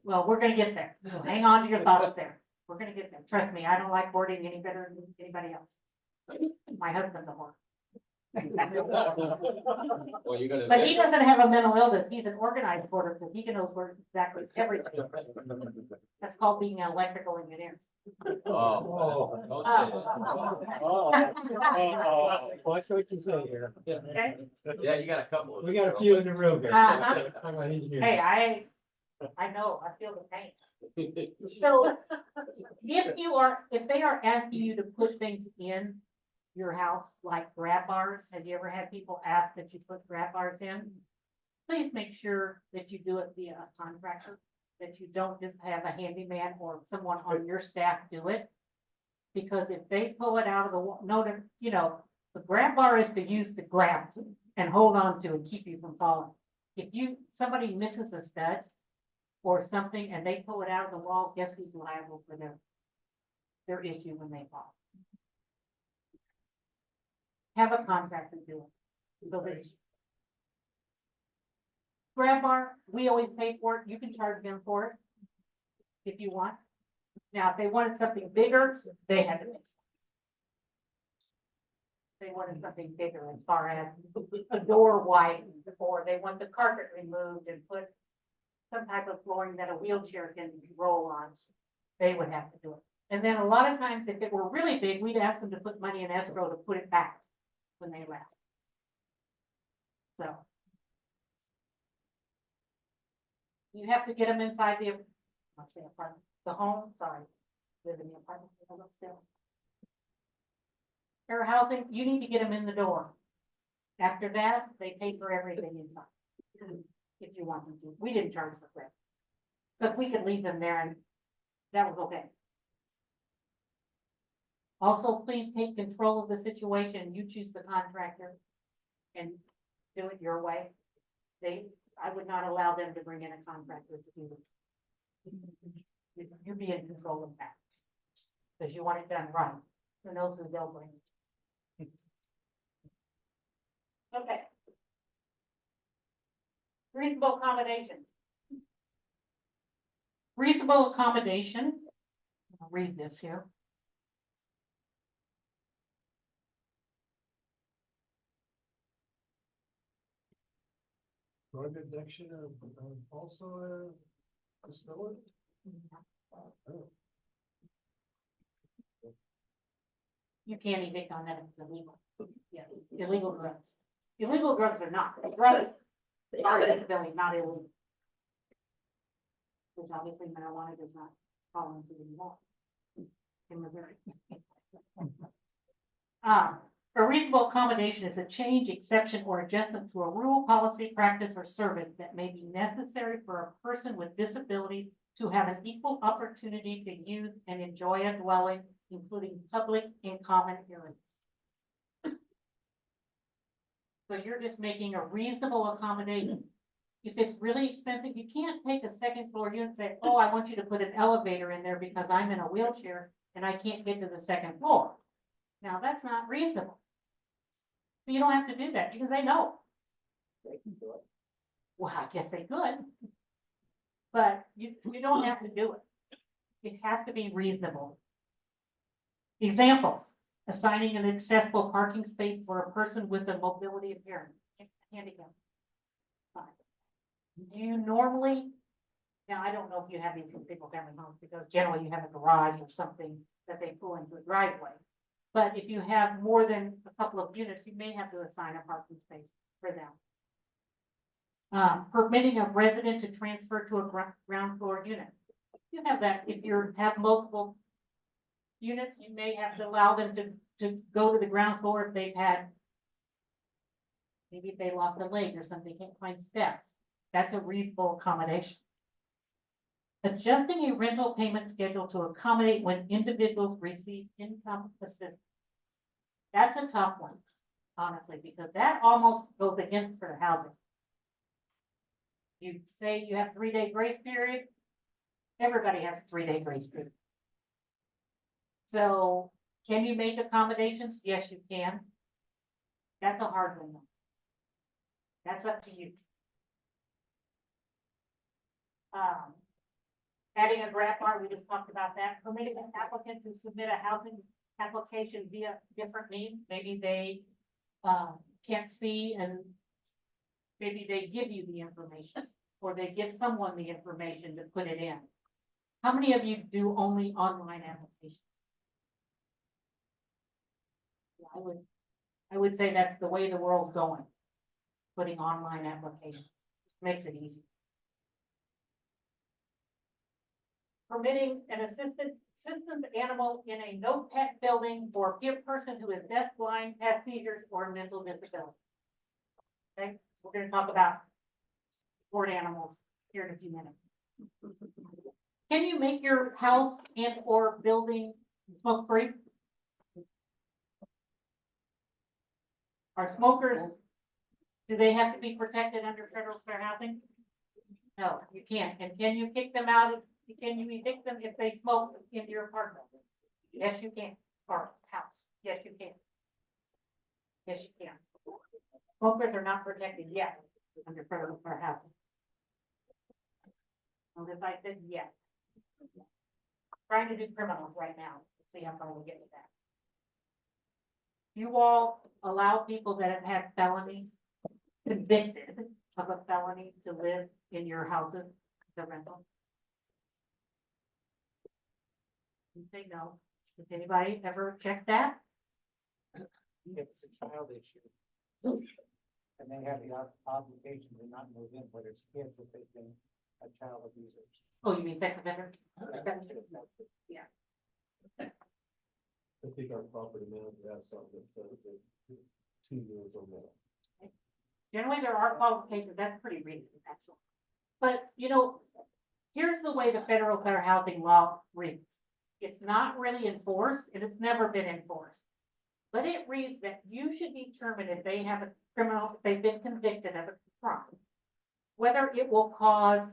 Well, we're gonna get there. So hang on to your thoughts there. We're gonna get there. Trust me, I don't like hoarding any better than anybody else. My husband's a hoarder. Well, you're gonna. But he doesn't have a mental illness. He's an organized hoarder because he can know where exactly everything. That's called being an electrical engineer. Oh. Watch what you say here. Okay? Yeah, you got a couple of. We got a few in the room here. Uh-huh. I'm an engineer. Hey, I know, I feel the pain. So if they are asking you to put things in your house, like grab bars, have you ever had people ask that you put grab bars in? Please make sure that you do it via a contractor, that you don't just have a handyman or someone on your staff do it. Because if they pull it out of the wall, the grab bar is to use to grab and hold on to and keep you from falling. If somebody misses a stud or something and they pull it out of the wall, guess who's liable for their issue when they fall? Have a contractor do it. So that grab bar, we always pay for it. You can charge them for it if you want. Now, if they wanted something bigger, they had to pay. They wanted something bigger as far as a door widened, or they want the carpet removed and put some type of flooring that a wheelchair can roll on. They would have to do it. And then a lot of times, if it were really big, we'd ask them to put money in escrow to put it back when they left. So. You have to get them inside apartment, the home, sorry, live in the apartment, still. Fair housing, you need to get them in the door. After that, they pay for everything inside. If you want them to, we didn't charge for that. Because we could leave them there and that was okay. Also, please take control of the situation. You choose the contractor and do it your way. I would not allow them to bring in a contractor to do it. You be in control of that. Because you want it done right. Who knows who they'll bring. Okay. Reasonable accommodation. Reasonable accommodation. I'll read this here. Drug addiction also a disability? You can't evict on that if it's illegal. Yes, illegal drugs. Illegal drugs are not. Drugs are a disability, not illegal. Which obviously marijuana does not fall into the law in Missouri. A reasonable accommodation is a change, exception, or adjustment to a rule, policy, practice, or service that may be necessary for a person with disabilities to have an equal opportunity to use and enjoy a dwelling, including public and common areas. So you're just making a reasonable accommodation. If it's really expensive, you can't take a second floor unit and say, oh, I want you to put an elevator in there because I'm in a wheelchair and I can't get to the second floor. Now, that's not reasonable. So you don't have to do that. You can say no. They can do it. Well, I guess they could. But you don't have to do it. It has to be reasonable. Examples: assigning an accessible parking space for a person with a mobility impairment, handicap. You normally, now I don't know if you have these in single family homes because generally you have a garage or something that they pull into a driveway. But if you have more than a couple of units, you may have to assign a parking space for them. Permitting a resident to transfer to a ground floor unit. You have that. If you have multiple units, you may have to allow them to go to the ground floor if they've had, maybe if they lost a leg or something, can't find steps. That's a reasonable accommodation. Adjusting a rental payment schedule to accommodate when individuals receive income assistance. That's a tough one, honestly, because that almost goes against for the housing. You say you have 3-day grace period, everybody has a 3-day grace period. So can you make accommodations? Yes, you can. That's a hard one. That's up to you. Adding a graph bar, we just talked about that. Permitting an applicant to submit a housing application via different means. Maybe they can't see and maybe they give you the information or they give someone the information to put it in. How many of you do only online applications? Yeah, I would say that's the way the world's going. Putting online applications makes it easy. Permitting an assistant animal in a no pet building for a person who is deaf, blind, has seizures, or mental disability. Okay, we're gonna talk about board animals here in a few minutes. Can you make your house and or building smoke free? Are smokers, do they have to be protected under federal fair housing? No, you can't. And can you kick them out? Can you evict them if they smoke in your apartment? Yes, you can. Or house. Yes, you can. Yes, you can. Smokers are not protected yet under federal fair housing. Notice I said yes. Trying to do criminals right now. See how far we get with that. You all allow people that have had felonies, convicted of a felony, to live in your houses, the rental? You say no. Does anybody ever check that? If it's a child issue. And they have the obligation to not move in, whether it's kids if they've been a child abuser. Oh, you mean sex offender? Yeah. I think our property manager has something that says it's 2 years or more. Generally, there are qualifications. That's pretty recent, actually. But, you know, here's the way the federal fair housing law reads. It's not really enforced, and it's never been enforced. But it reads that you should determine if they have a criminal, if they've been convicted of a crime, whether it will cause,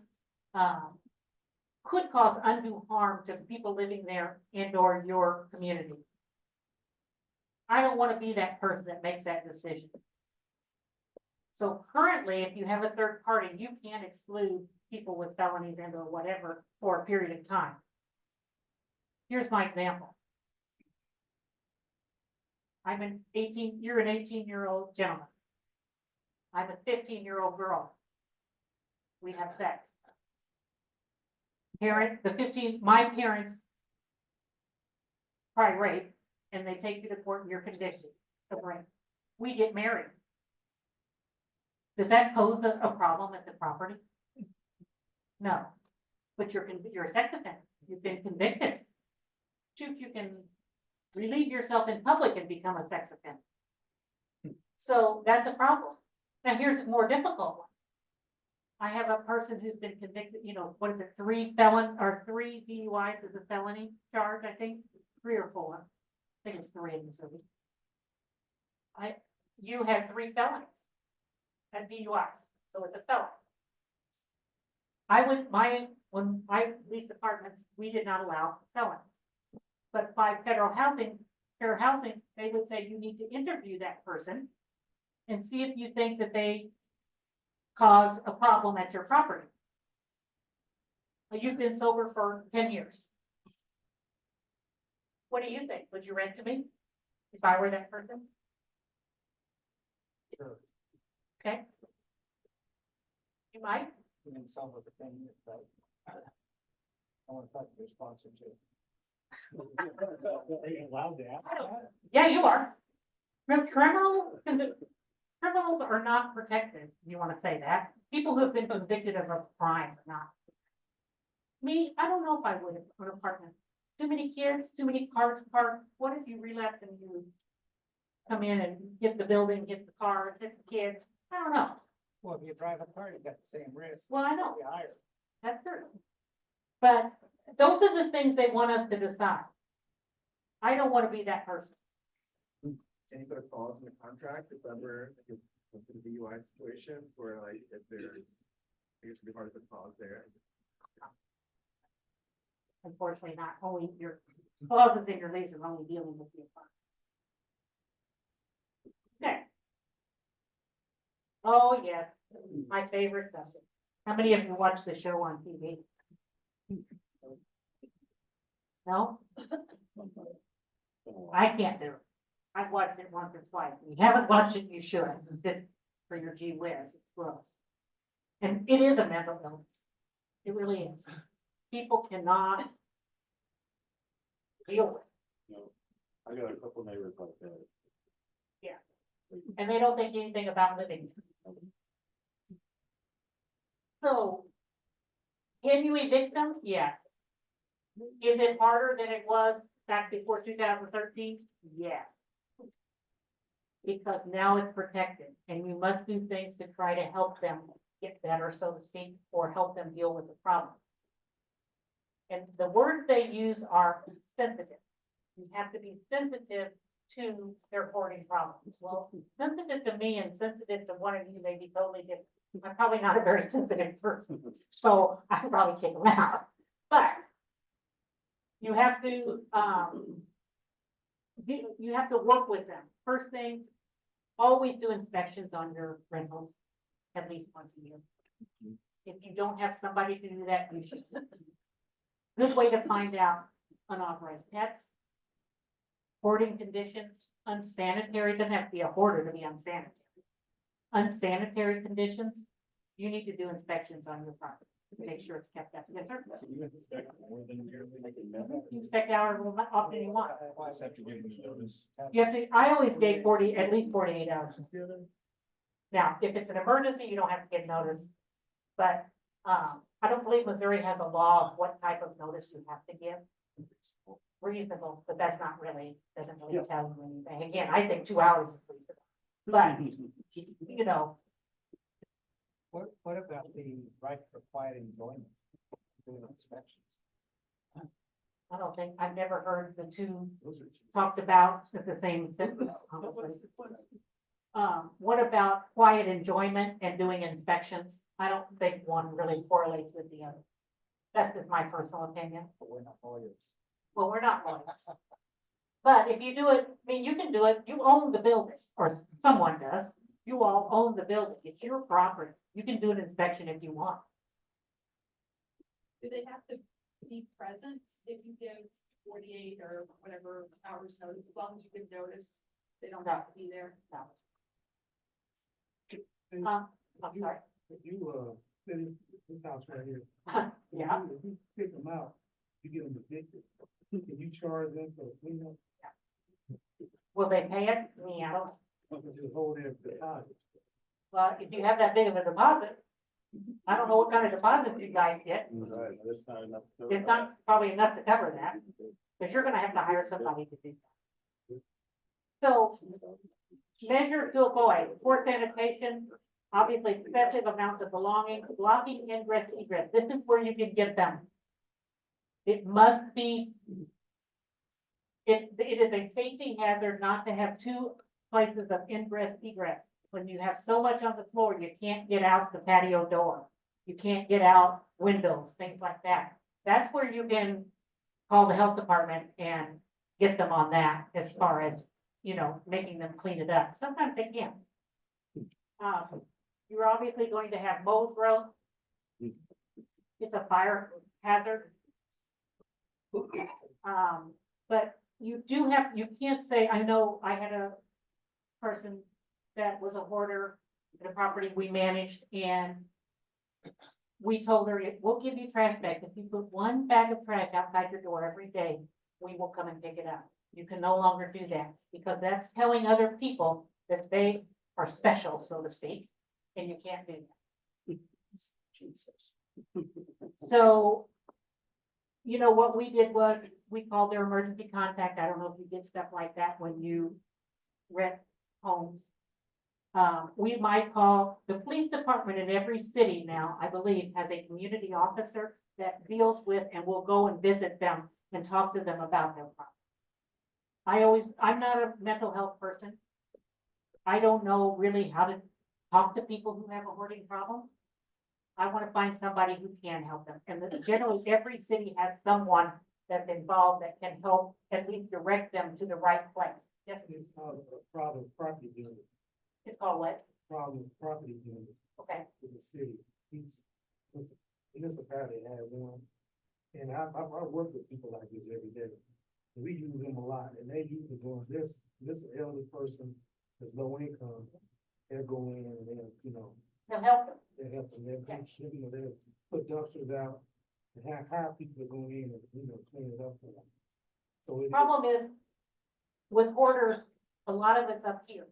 could cause undue harm to people living there and or your community. I don't want to be that person that makes that decision. So currently, if you have a third party, you can exclude people with felonies and or whatever for a period of time. Here's my example. You're an 18-year-old gentleman. I'm a 15-year-old girl. We have sex. My parents try rape, and they take you to court and you're convicted of rape. We get married. Does that pose a problem at the property? No, but you're a sex offender. You've been convicted. Shoot, you can relieve yourself in public and become a sex offender. So that's a problem. Now here's a more difficult one. I have a person who's been convicted, you know, what is it, 3 DUIs is a felony charge, I think, 3 or 4. I think it's 3 in Missouri. You had 3 felonies at DUIs, so it's a felony. When I leased apartments, we did not allow felonies. But by fair housing, they would say you need to interview that person and see if you think that they cause a problem at your property. You've been sober for 10 years. What do you think? Would you rent to me if I were that person? Sure. Okay. You might. And then some of the things that I want to talk to your sponsor too. Are you allowed to ask that? Yeah, you are. Criminals are not protected. You want to say that? People who have been convicted of a crime are not. Me, I don't know if I would have an apartment. Too many kids, too many cars parked. What if you relapse and you come in and get the building, get the car, hit the kids? I don't know. Well, if you drive a car, you got the same risk. Well, I know. You're higher. That's true. But those are the things they want us to decide. I don't want to be that person. Can you put a clause in the contract if ever it's a DUI situation where like if there's, I guess it'd be hard to put a clause there. Unfortunately, not only your clauses in your lease are only dealing with the apartment. Okay. Oh, yes, my favorite subject. How many of you watch the show on TV? No? I can't do it. I've watched it once or twice. If you haven't watched it, you should. It's good for your gee whiz. It's gross. And it is a mental illness. It really is. People cannot deal with it. No, I got a couple neighbors like that. And they don't think anything about living. So, can you evict them? Yes. Is it harder than it was back before 2013? Yes. Because now it's protected, and you must do things to try to help them get better, so to speak, or help them deal with the problem. And the words they use are sensitive. You have to be sensitive to their hoarding problems. Well, sensitive to me and sensitive to one of you may be totally different. I'm probably not a very sensitive person, so I could probably kick them out. But you have to, you have to work with them. First thing, always do inspections on your rentals at least once a year. If you don't have somebody to do that, you should. Good way to find out unauthorized pets, hoarding conditions, unsanitary, doesn't have to be a hoarder to be unsanitary. Unsanitary conditions, you need to do inspections on your property to make sure it's kept up. Yes, sir. You inspect more than yearly? You inspect however often you want. Just have to give them notice. You have to, I always gave at least 48 hours. Now, if it's an emergency, you don't have to give notice. But, I don't believe Missouri has a law of what type of notice you have to give. Reasonable, but that's not really, doesn't really tell you anything. Again, I think 2 hours is reasonable. But, you know, What about the right for quiet enjoyment? Doing inspections. I don't think, I've never heard the two talked about at the same sentence, honestly. What about quiet enjoyment and doing inspections? I don't think one really correlates with the other. That's just my personal opinion. But we're not lawyers. Well, we're not lawyers. But if you do it, I mean, you can do it, you own the building, or someone does. You all own the building, it's your property. You can do an inspection if you want. Do they have to be present if you give 48 or whatever hours notice, as long as you give notice, they don't have to be there? No. And I'm sorry. If you, sit in this house right here. Yeah. If you pick them out, you get them evicted, can you charge them for the cleanup? Will they pay it? Me, I don't. Just hold their deposit. Well, if you have that big of a deposit, I don't know what kind of deposit you guys get. Right, that's not enough. It's not probably enough to cover that, because you're gonna have to hire somebody to do that. So, measures to avoid, poor sanitation, obviously excessive amounts of belongings, blocking ingress, egress. This is where you can get them. It must be, it is a safety hazard not to have two places of ingress, egress. When you have so much on the floor, you can't get out the patio door. You can't get out windows, things like that. That's where you can call the health department and get them on that as far as, you know, making them clean it up. Sometimes they can't. You're obviously going to have mold growth. It's a fire hazard. But you do have, you can't say, I know I had a person that was a hoarder at a property we managed, and we told her, we'll give you trash bags. If you put one bag of trash outside your door every day, we will come and pick it up. You can no longer do that, because that's telling other people that they are special, so to speak, and you can't do that. So, you know, what we did was, we called their emergency contact. I don't know if you did stuff like that when you rent homes. We might call the police department in every city now, I believe, has a community officer that deals with and will go and visit them and talk to them about their problem. I'm not a mental health person. I don't know really how to talk to people who have a hoarding problem. I want to find somebody who can help them. And generally, every city has someone that's involved that can help at least direct them to the right place. Yes, It's called a problem property unit, it's called what? problem property unit Okay, in the city. Each municipality has one. And I work with people like this every day. We use them a lot, and they use it going, this elderly person with low income, they'll go in and they'll, They'll help them. they help them, they'll put dumpsters out, and hire people to go in and, clean it up for them. So it, Problem is, with hoarders, a lot of it's up here.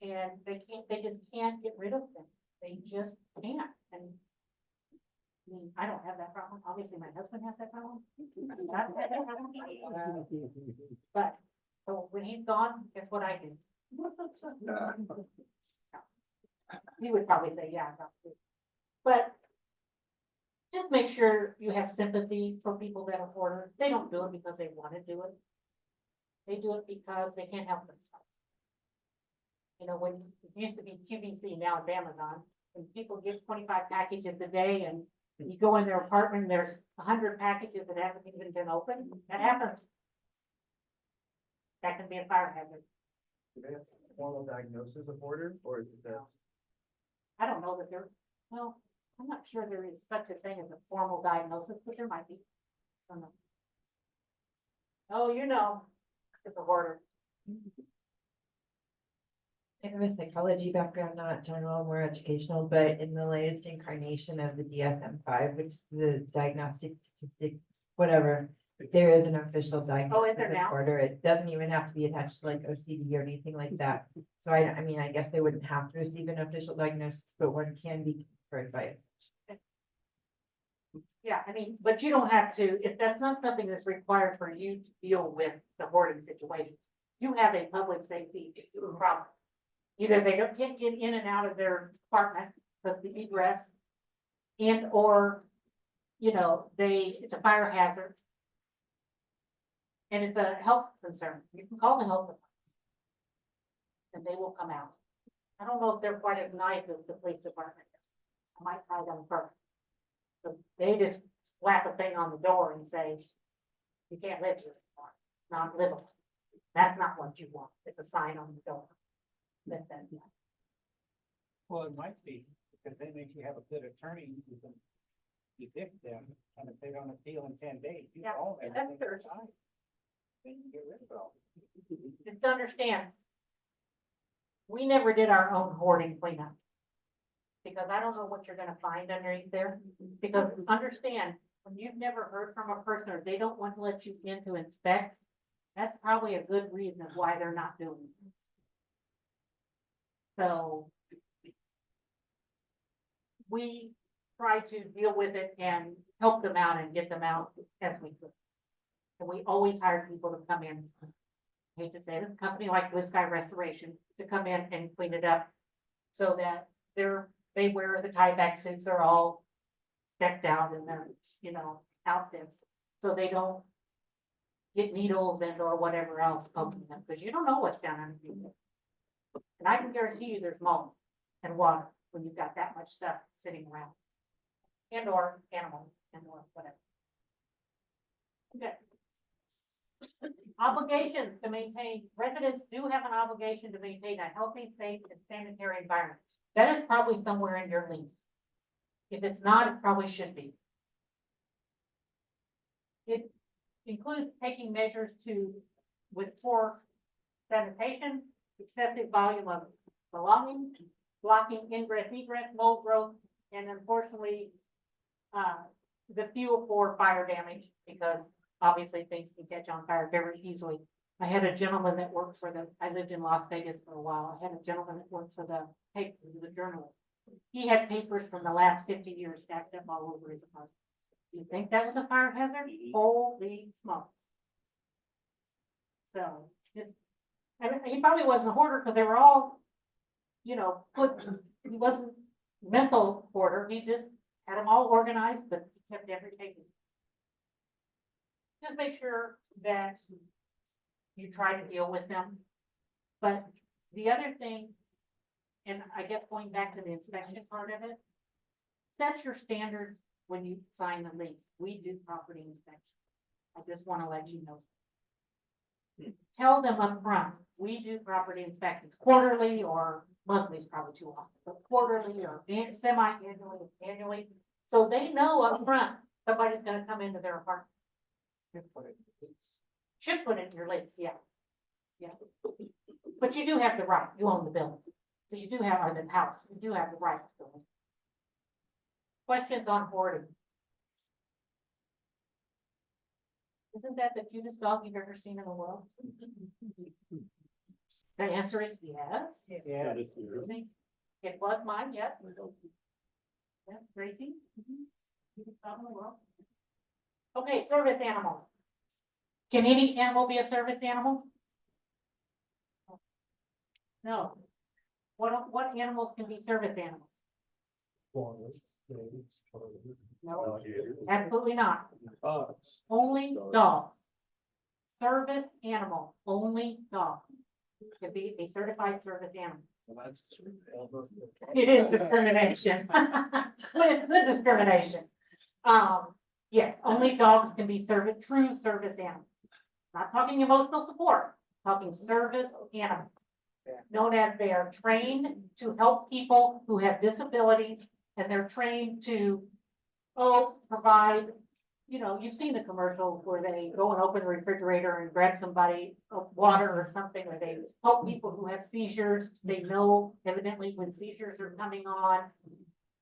And they just can't get rid of them. They just can't. And I mean, I don't have that problem. Obviously, my husband has that problem. I don't have that problem. But, so when he's gone, guess what I do? He would probably say, yeah, probably. But just make sure you have sympathy for people that are hoarders. They don't do it because they want to do it. They do it because they can't help themselves. When it used to be QVC, now it's Amazon, and people get 25 packages a day, and you go in their apartment, and there's 100 packages that haven't even been opened. That happens. That can be a fire hazard. Do they have a formal diagnosis of hoarder, or is it just? I don't know that well, I'm not sure there is such a thing as a formal diagnosis, but there might be. I don't know. Oh, it's a hoarder. I have a psychology background, not general, more educational, but in the latest incarnation of the DSM-5, which is the diagnostic statistic, whatever, there is an official diagnosis there of now? disorder. It doesn't even have to be attached to like OCD or anything like that. So I mean, I guess they wouldn't have to receive an official diagnosis, but one can be conferred by it. Yeah, I mean, but you don't have to, if that's not something that's required for you to deal with the hoarding situation, you have a public safety problem. Either they can't get in and out of their apartment because the egress, and or, it's a fire hazard. And it's a health concern. You can call the health department. And they will come out. I don't know if they're quite as nice as the police department is. I might try them first. So they just slap a thing on the door and say, you can't live here anymore. It's not livable. That's not what you want. It's a sign on the door. Well, it might be, because then if you have a good attorney, you can evict them, and if they don't appeal in 10 days, you Yeah, own that's everything true. inside. Then you get rid of it all. Just understand, we never did our own hoarding cleanup. Because I don't know what you're gonna find underneath there. Because understand, when you've never heard from a person or they don't want to let you in to inspect, that's probably a good reason of why they're not doing it. So we try to deal with it and help them out and get them out as we could. And we always hire people to come in. I hate to say it, a company like BluSky Restoration to come in and clean it up so that they wear the tie-back suits, are all decked out in their, outfits, so they don't get needles and or whatever else poking them, because you don't know what's down underneath it. And I can guarantee you there's mold and water when you've got that much stuff sitting around. And or animals and or whatever. Okay. Obligations to maintain, residents do have an obligation to maintain a healthy, safe, and sanitary environment. That is probably somewhere in your lease. If it's not, it probably should be. It includes taking measures for sanitation, excessive volume of belongings, blocking ingress, egress, mold growth, and unfortunately, the fuel for fire damage, because obviously things can catch on fire very easily. I had a gentleman that worked I lived in Las Vegas for a while. I had a gentleman that worked for the paper, he was a journalist. He had papers from the last 50 years stacked up all over his apartment. You think that was a fire hazard? Holy smokes. So he probably wasn't a hoarder because they were all, he wasn't mental hoarder. He just had them all organized, but he kept every paper. Just make sure that you try to deal with them. But the other thing, and I guess going back to the inspection part of it, set your standards when you sign the lease. We do property inspection. I just want to let you know. Tell them up front, we do property inspections quarterly, or monthly is probably too often, but quarterly or semi-annually, annually. So they know up front, Somebody's gonna come into their apartment. Should put it in your lease, yeah. Yeah. But you do have the right, you own the building. So you do have, or the house, you do have the right to build. Questions on hoarding? Isn't that the cutest dog you've ever seen in the world? The answer is yes. Yeah. It was mine, yes. That's crazy. Cutest dog in the world. Okay, service animals. Can any animal be a service animal? No. What animals can be service animals? No, absolutely not. Only dogs. Service animal, only dogs. Can be a certified service animal. It is discrimination. But it's good discrimination. Yes, only dogs can be true service animals. Not talking emotional support, talking service animals. Known as they are trained to help people who have disabilities, and they're trained to, provide, you've seen the commercials where they go and open the refrigerator and grab somebody water or something, or they help people who have seizures. They know evidently when seizures are coming on,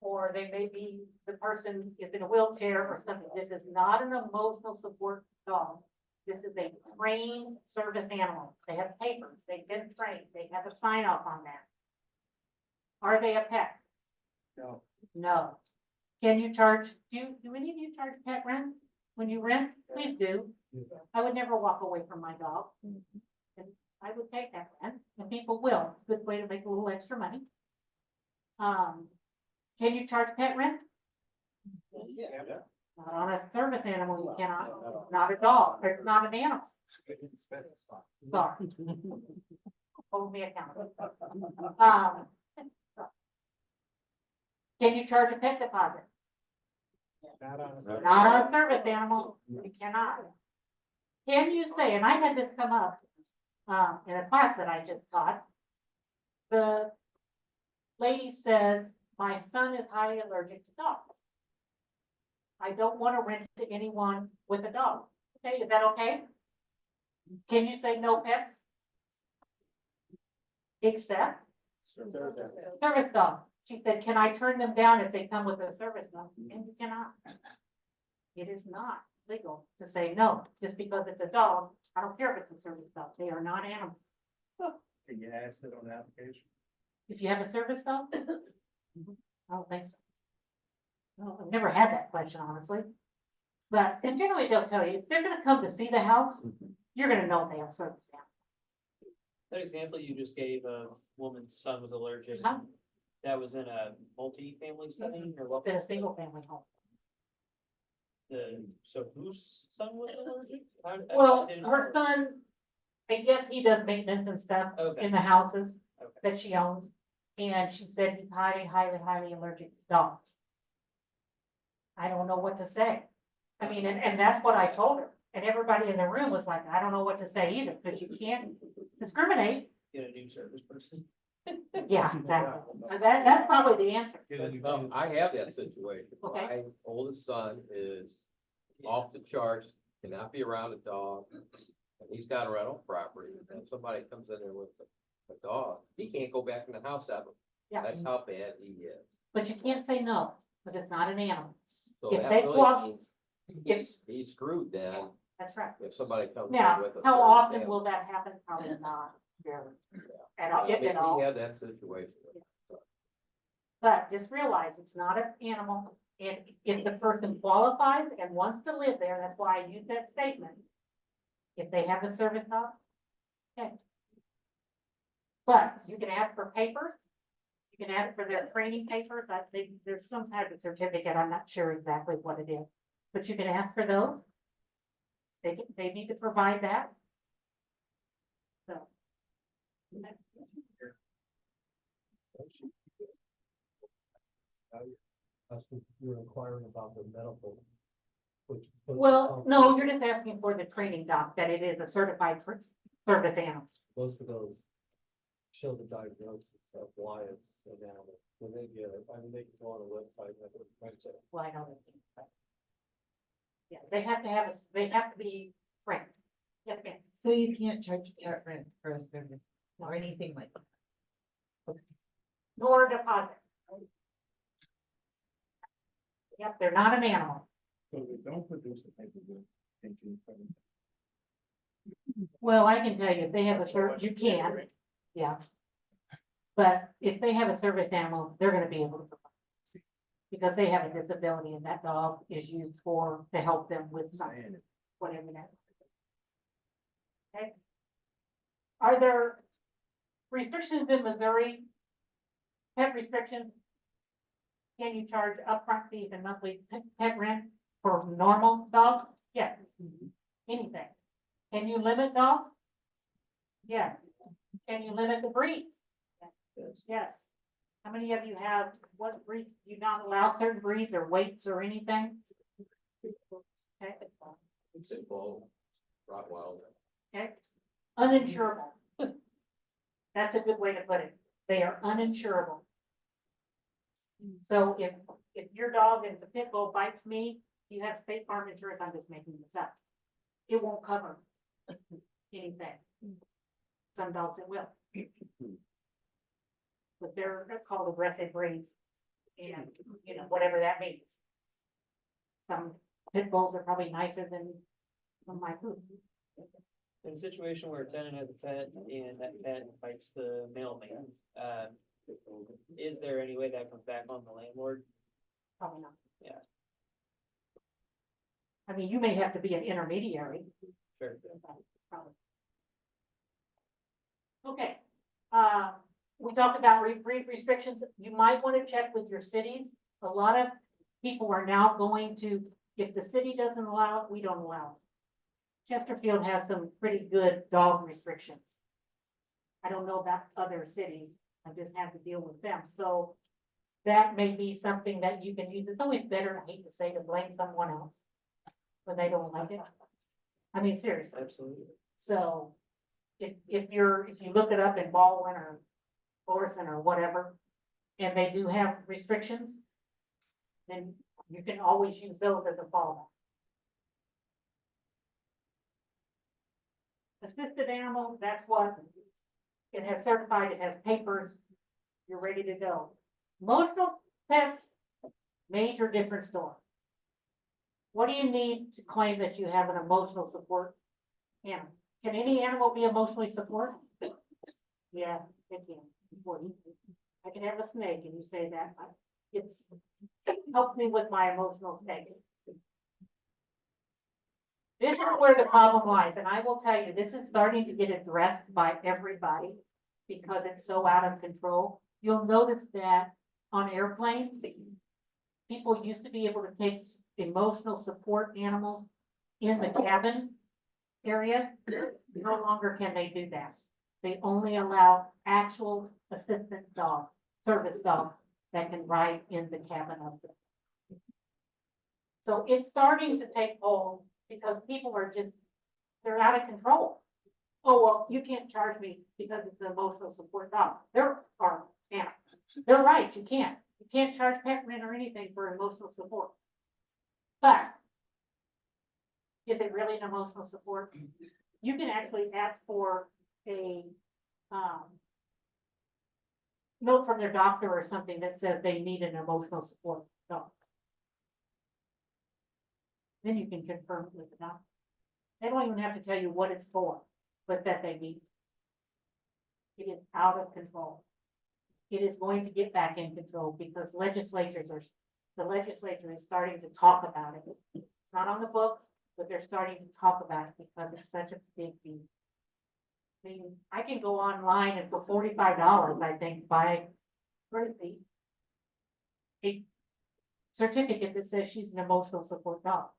or they may be, the person is in a wheelchair or something. This is not an emotional support dog. This is a trained service animal. They have papers, they've been trained, they have a sign off on that. Are they a pet? No. No. Can you charge, do any of you charge pet rent when you rent? Please do. I would never walk away from my dog. And I would take that rent, and people will. It's a good way to make a little extra money. Can you charge pet rent? Yeah. Not on a service animal, you cannot. Not a dog, it's not an animal. Sorry. Hold me accountable. Can you charge a pet deposit? Not on a service animal, you cannot. Can you say, and I had this come up, in a class that I just taught. The lady says, my son is highly allergic to dogs. I don't want to rent to anyone with a dog. Okay, is that okay? Can you say no pets? Except service dogs. She said, can I turn them down if they come with a service dog? And you cannot. It is not legal to say no, just because it's a dog. I don't care if it's a service dog. They are not animals. Can you ask it on the application? If you have a service dog? I don't think so. No, I've never had that question, honestly. But and generally they'll tell you, if they're gonna come to see the house, you're gonna know they have service animals. That example you just gave, a woman's son was allergic. Huh? That was in a multi-family setting or what? It's in a single family home. So whose son was allergic? Well, her son, I guess he does maintenance and stuff Okay. in the houses Okay. that she owns. And she said he's highly, highly, highly allergic to dogs. I don't know what to say. I mean, and that's what I told her. And everybody in the room was like, I don't know what to say either, because you can't discriminate. Get a new service person. Yeah, exactly. So that's probably the answer. I have that situation. Okay. My oldest son is off the charts, cannot be around a dog. And he's got a rental property, and somebody comes in there with a dog, he can't go back in the house ever. Yeah. That's how bad he is. But you can't say no, because it's not an animal. So If that they really walk- means he's screwed then, That's right. if somebody comes in Now, with a. how service often animal. will that happen? Probably not very. Yeah. At all, if We at all. had that situation. But just realize it's not an animal, and if the person qualifies and wants to live there, that's why I use that statement. If they have a service dog, okay. But you can ask for papers, you can ask for their training papers, I think there's some type of certificate, I'm not sure exactly what it is. But you can ask for those. They need to provide that. So. That's what you're inquiring about the medical. Well, no, you're just asking for the training doc, that it is a certified service animal. Most of those show the diagnosis of why it's an animal. When they get it, I mean, they can go on a website, and they can print it. Well, I know that. Yeah, they have to be trained. Yes, ma'am. So you can't charge pet rent for a service or anything like that. Nor deposit. Yep, they're not an animal. So they don't produce the paperwork. Well, I can tell you, if they have a service, you can, yeah. But if they have a service animal, they're gonna be able to provide. Because they have a disability and that dog is used to help them with something, whatever that. Okay. Are there restrictions in Missouri? Pet restrictions? Can you charge upfront fees and monthly pet rent for normal dogs? Yes. Anything. Can you limit dogs? Yes. Can you limit the breeds? Yes. How many of you have, what breeds, do you not allow certain breeds or weights or anything? Okay. Pit bull, Rottweiler. Okay. Uninsurable. That's a good way to put it. They are uninsurable. So if your dog and the pit bull bites me, you have State Farm insurance, I'm just making this up. It won't cover anything. Some dogs it will. But that's called aggressive breeds. And, whatever that means. Some pit bulls are probably nicer than my food. In a situation where a tenant has a pet and that pet bites the mailman, is there any way that comes back on the landlord? Probably not. Yeah. I mean, you may have to be an intermediary. Sure. Probably. Okay, we talked about brief restrictions. You might want to check with your cities. A lot of people are now going to, if the city doesn't allow it, we don't allow it. Chesterfield has some pretty good dog restrictions. I don't know about other cities. I just have to deal with them. So that may be something that you can use. It's always better, I hate to say, to blame someone else when they don't like it. I mean, seriously. Absolutely. So if you look it up in Baldwin or Florissant or whatever, and they do have restrictions, then you can always use those as a fallback. Assisted animal, that's what it has certified, it has papers, you're ready to go. Emotional pets, major different story. What do you need to claim that you have an emotional support animal? Can any animal be emotionally supported? Yeah, it can. I can have a snake and you say that, it helps me with my emotional state. This is where the problem lies, and I will tell you, this is starting to get addressed by everybody because it's so out of control. You'll notice that on airplanes, people used to be able to take emotional support animals in the cabin area. No longer can they do that. They only allow actual assistant dogs, service dogs that can ride in the cabin of the. So it's starting to take hold because people are they're out of control. Oh, well, you can't charge me because it's an emotional support dog. They're right, you can't. You can't charge pet rent or anything for emotional support. But is it really an emotional support? You can actually ask for a note from their doctor or something that says they need an emotional support dog. Then you can confirm it with the doctor. They don't even have to tell you what it's for, but that they need. It is out of control. It is going to get back in control because the legislature is starting to talk about it. It's not on the books, but they're starting to talk about it because it's such a big deal. I mean, I can go online and for $45, I think, buy a certificate that says she's an emotional support dog.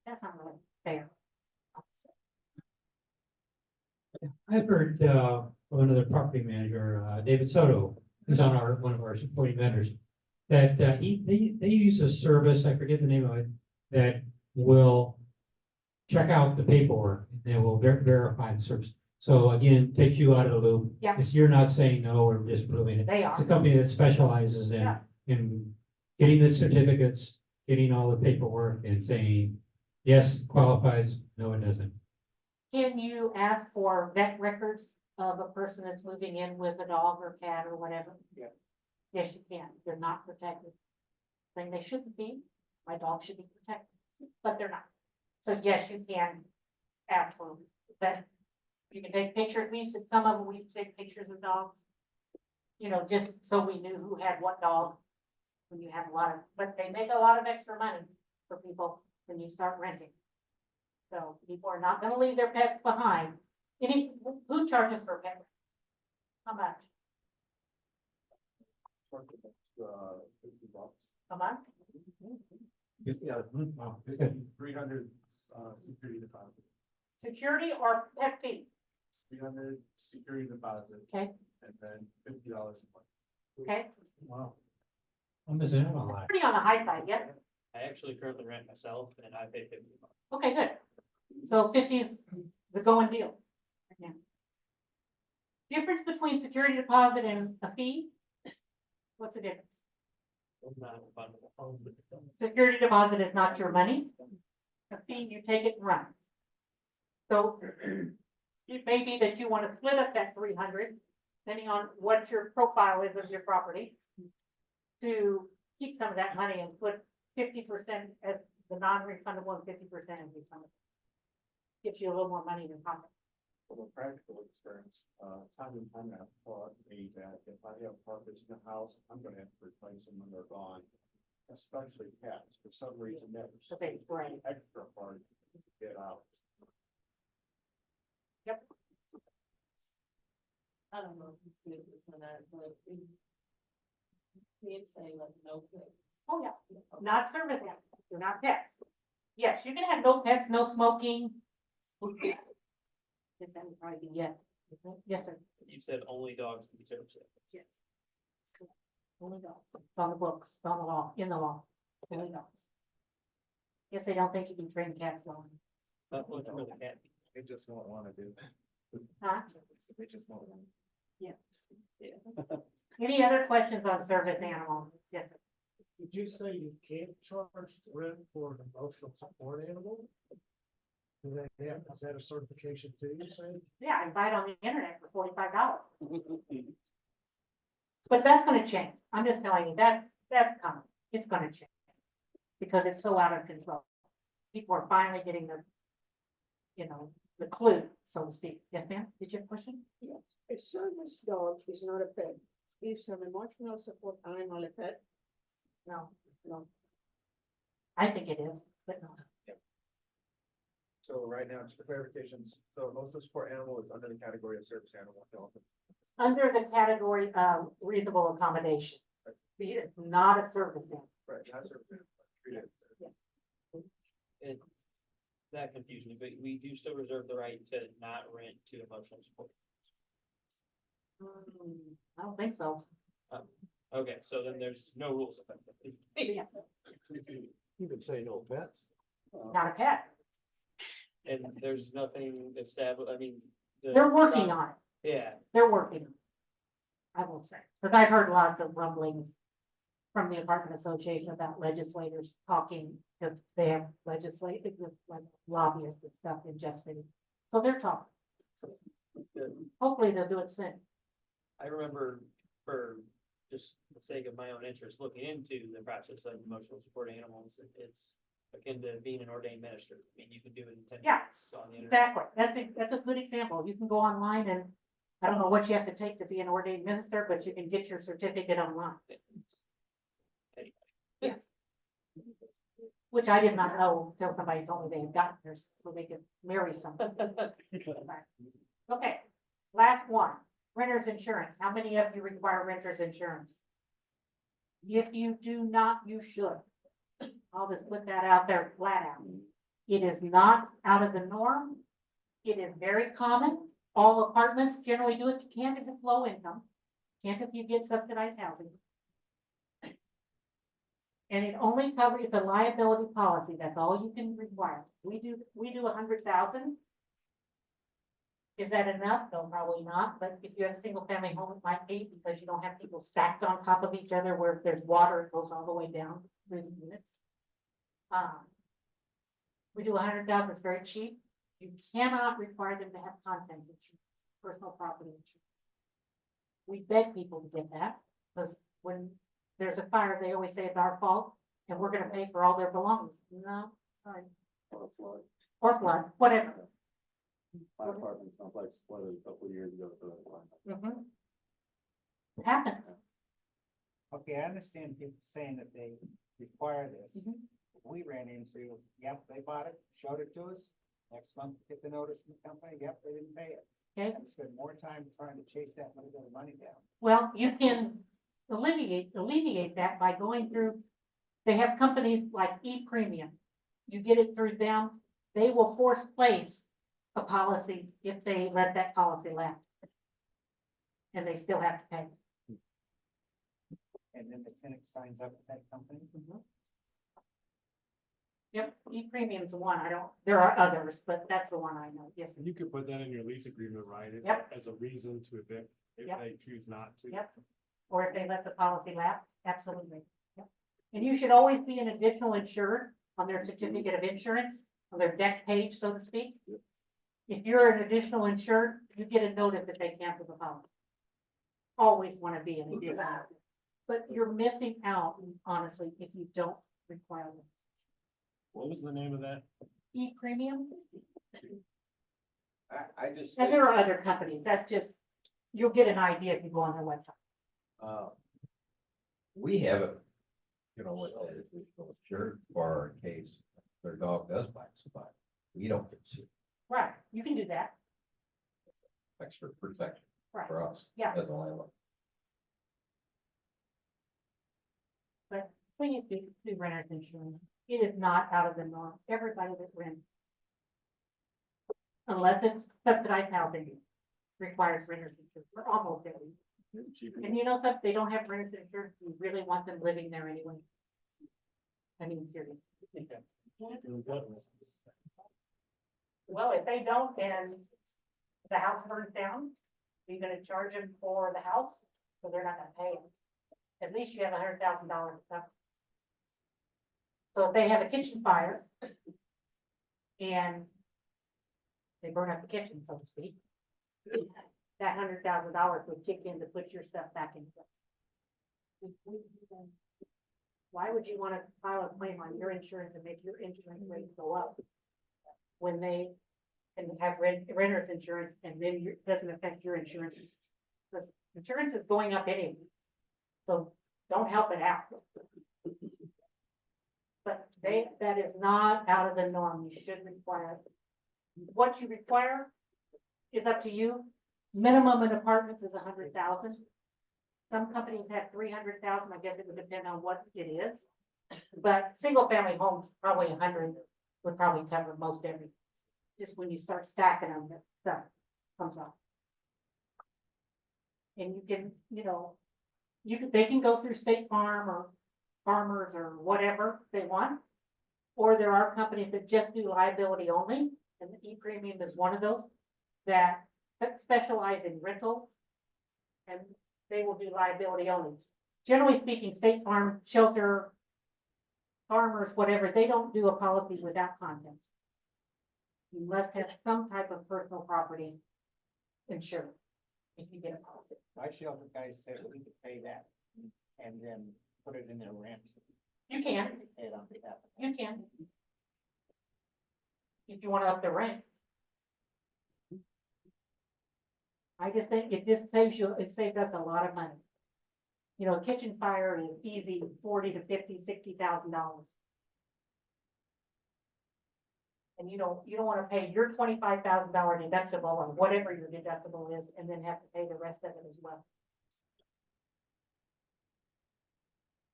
That's not really fair. I've heard of another property manager, David Soto, who's on one of our supporting vendors, that they use a service, I forget the name of it, that will check out the paperwork. They will verify the service. So again, takes you out of the loop. Yeah. Because you're not saying no or disproving it. They are. It's a company that specializes Yeah. in getting the certificates, getting all the paperwork and saying, yes, qualifies, no, it doesn't. Can you ask for vet records of a person that's moving in with a dog or cat or whatever? Yeah. Yes, you can. They're not protected. Saying they shouldn't be. My dog should be protected, but they're not. So yes, you can ask for them. But you can take pictures. We used to, some of them, we used to take pictures of dogs. You know, just so we knew who had what dog. When you have a lot of, but they make a lot of extra money for people when you start renting. So people are not gonna leave their pets behind. Who charges for pets? How much? $50. A month? Yeah. 300, security deposit, Security or pet fee? 300 security deposit, Okay, and then $50 a month. okay. Wow. I'm missing out on that. Pretty on the high side, yes? I actually currently rent myself and I pay $50. Okay, good. So 50 is the going deal. Yeah. Difference between security deposit and a fee? What's the difference? Security deposit is not your money. A fee, you take it and run. So it may be that you want to split up that 300, depending on what your profile is of your property, to keep some of that money and put 50% as the non-refundable and 50% as refundable. Gives you a little more money in your pocket. From a practical experience, time and time I've taught me that if I have carpets in the house, I'm gonna have to replace them when they're gone. Especially cats, for some reason, that was Okay, great. extra hard to get out. Yep. I don't know if you see this or not, but it's. Can't say like no pets. Oh, yeah. Not service animals. They're not pets. Yes, you can have no pets, no smoking. Yes, that would probably be yes. Yes, sir. You said only dogs can be serviced. Yes. Only dogs. It's on the books, it's on the law, in the law. Only dogs. Guess they don't think you can train cats well. But what for the cat? They just won't wanna do that. Huh? They just won't wanna. Yeah. Any other questions on service animals? Yes, sir. Did you say you can't charge rent for an emotional support animal? Do they have, is that a certification too, you say? Yeah, I buy it on the internet for $45. But that's gonna change. I'm just telling you, that's coming. It's gonna change. Because it's so out of control. People are finally getting the, you know, the clue, so to speak. Yes, ma'am? Did you have a question? Yes, a service dog is not a pet. Is an emotional support animal a pet? No, no. I think it is, but no. So right now, just for clarifications, so emotional support animal is under the category of service animal. Under the category of reasonable accommodation. It is not a service animal. Right, not service animal. Treated. It, that confused me, but we do still reserve the right to not rent to emotional support. I don't think so. Okay, so then there's no rules effectively. Yeah, You could say no pets. not a pet. And there's nothing established, I mean. They're working on it. Yeah, They're working on it. I will say, because I've heard lots of rumblings from the apartment association about legislators talking, because they have legislators, like lobbyists and stuff in Jeff City. So they're talking. Hopefully they'll do it soon. I remember for just the sake of my own interest, looking into the process of emotional support animals, it's akin to being an ordained minister. I mean, you can do it in 10 Yeah, minutes on the internet. Exactly. That's a good example. You can go online and I don't know what you have to take to be an ordained minister, but you can get your certificate online. Yeah. Which I did not know until somebody told me they had gotten theirs so they could marry somebody. Okay, last one, renter's insurance. How many of you require renter's insurance? If you do not, you should. I'll just put that out there flat out. It is not out of the norm. It is very common. All apartments generally do it. You can't if it's low income. Can't if you get subsidized housing. And it only covers, it's a liability policy. That's all you can require. We do 100,000. Is that enough? No, probably not. But if you have a single family home, it might be because you don't have people stacked on top of each other where if there's water, it goes all the way down through the units. We do 100,000, it's very cheap. You cannot require them to have contents insurance, personal property insurance. We beg people to get that, because when there's a fire, they always say it's our fault, and we're gonna pay for all their belongings. No, sorry. Or flood, whatever. My apartment complex flooded a couple of years ago, so. Mhm. Happens. Okay, I understand people saying that they require this. Mhm. We ran into, yep, they bought it, showed it to us. Next month, get the notice from the company, yep, they didn't pay us. Okay. And spend more time trying to chase that money down. Well, you can alleviate that by going through, they have companies like E-Premium. You get it through them, they will force place a policy if they let that policy lapse. And they still have to pay. And then the tenant signs up with that company. Yep, E-Premium's the one, there are others, but that's the one I know, yes. And you could put that in your lease agreement, right? Yep. As a reason to evict if Yep. they choose not to. Yep, or if they let the policy lapse, absolutely. Yep. And you should always be an additional insured on their certificate of insurance, on their deck page, so to speak. If you're an additional insured, you get a notice that they cancel the policy. Always want to be an additional, but you're missing out, honestly, if you don't require them. What was the name of that? E-Premium, I just, and there are other companies, that's just, you'll get an idea if you go on their website. we have a, you know, what that is, we feel insured for in case their dog does bite somebody. We don't get sued, Right, you can do that, extra protection right, for us yeah, as a landlord. but please do renters insurance. It is not out of the norm. Everybody that rents, unless it's subsidized housing, requires renters insurance for almost every. And you know something, they don't have renters insurance, you really want them living there anyway. I mean, seriously. Well, if they don't, and the house burns down, you're gonna charge them for the house, so they're not gonna pay them. At least you have $100,000 stuff. So if they have a kitchen fire and they burn up the kitchen, so to speak, that $100,000 would kick in to put your stuff back in place. Why would you want to file a claim on your insurance and make your insurance rates go up when they can have renter's insurance and then it doesn't affect your insurance? Because insurance is going up anyway, so don't help it out. But that is not out of the norm. You should require it. What you require is up to you. Minimum in apartments is 100,000. Some companies have 300,000. I guess it would depend on what it is. But single family homes, probably 100 would probably cover most everything. Just when you start stacking them, that stuff comes up. And you can, they can go through State Farm or Farmers or whatever they want. Or there are companies that just do liability only, and the E-Premium is one of those that specialize in rentals, and they will do liability only. Generally speaking, State Farm, Shelter, Farmers, whatever, they don't do a policy without contents. You must have some type of personal property insured if you get a policy. My shelter guys said we could pay that and then put it in their rent. You can, Pay it on behalf. you can. If you want to up the rent. I just think it just it saves us a lot of money. A kitchen fire is easy, $40,000 to $50,000, $60,000. And you don't want to pay your $25,000 deductible or whatever your deductible is, and then have to pay the rest of it as well.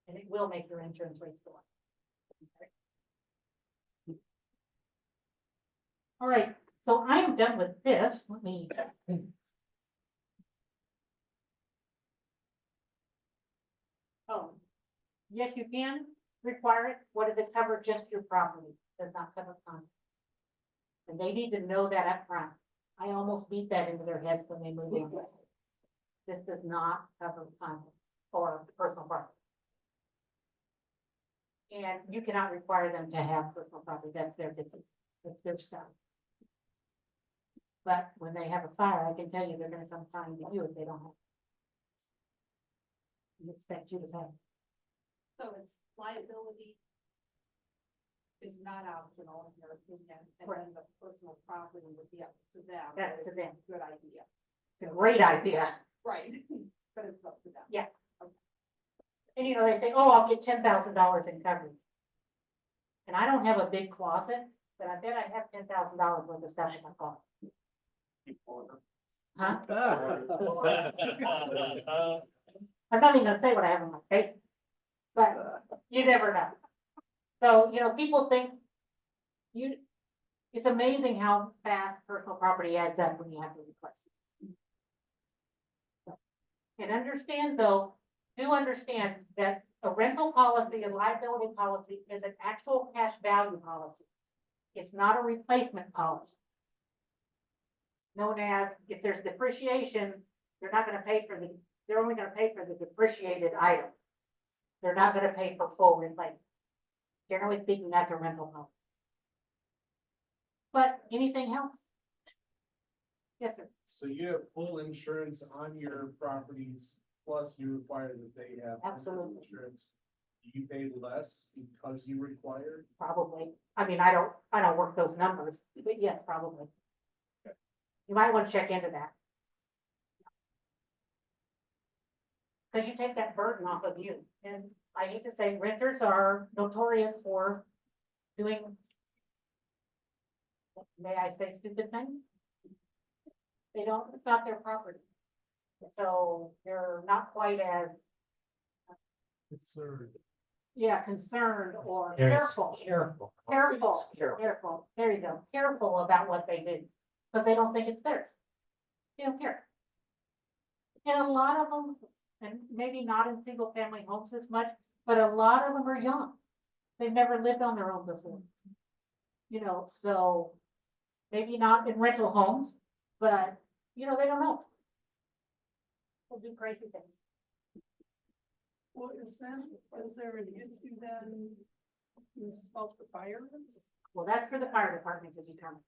And it will make your insurance rates go up. Okay. All right, so I am done with this. Let me. Oh, yes, you can require it. What does it cover? Just your property. Does not cover contents. And they need to know that up front. I almost beat that into their heads when they move in. This does not cover contents or personal property. And you cannot require them to have personal property, that's their business, that's their stuff. But when they have a fire, I can tell you they're gonna come find you if they don't have. We expect you to pay. So it's liability is not optional in your opinion, and then the personal property would be up to them. That's but to it's them. a good idea. It's a great idea. Right, but it's up to them. Yeah. And you know, they say, oh, I'll get $10,000 in coverage. And I don't have a big closet, but I bet I have $10,000 worth of stuff in my closet. Huh? I'm not even gonna say what I have in my face, but you never know. So, you know, people think it's amazing how fast personal property adds up when you have to replace it. And understand though, do understand that a rental policy, a liability policy is an actual cash value policy. It's not a replacement policy. Known as, if there's depreciation, they're not gonna pay for they're only gonna pay for the depreciated item. They're not gonna pay for full replacement. Generally speaking, that's a rental policy. But anything else? Yes, sir. So you have full insurance on your properties, plus you require that they have. Absolutely. Insurance. Do you pay less because you require? Probably. I mean, I don't work those numbers, but yes, probably. You might want to check into that. Because you take that burden off of you. And I hate to say, renters are notorious for doing, may I say, stupid things? They don't, it's not their property. So they're not quite as, Concerned. yeah, concerned or Yes, careful. Careful. Careful, there you go, careful about what they do, because they don't think it's theirs. They don't care. And a lot of them, and maybe not in single family homes as much, but a lot of them are young. They've never lived on their own before. You know, so maybe not in rental homes, but you know, they don't know. They'll do crazy things. Well, is there an issue then about the fires? Well, that's for the fire department to determine.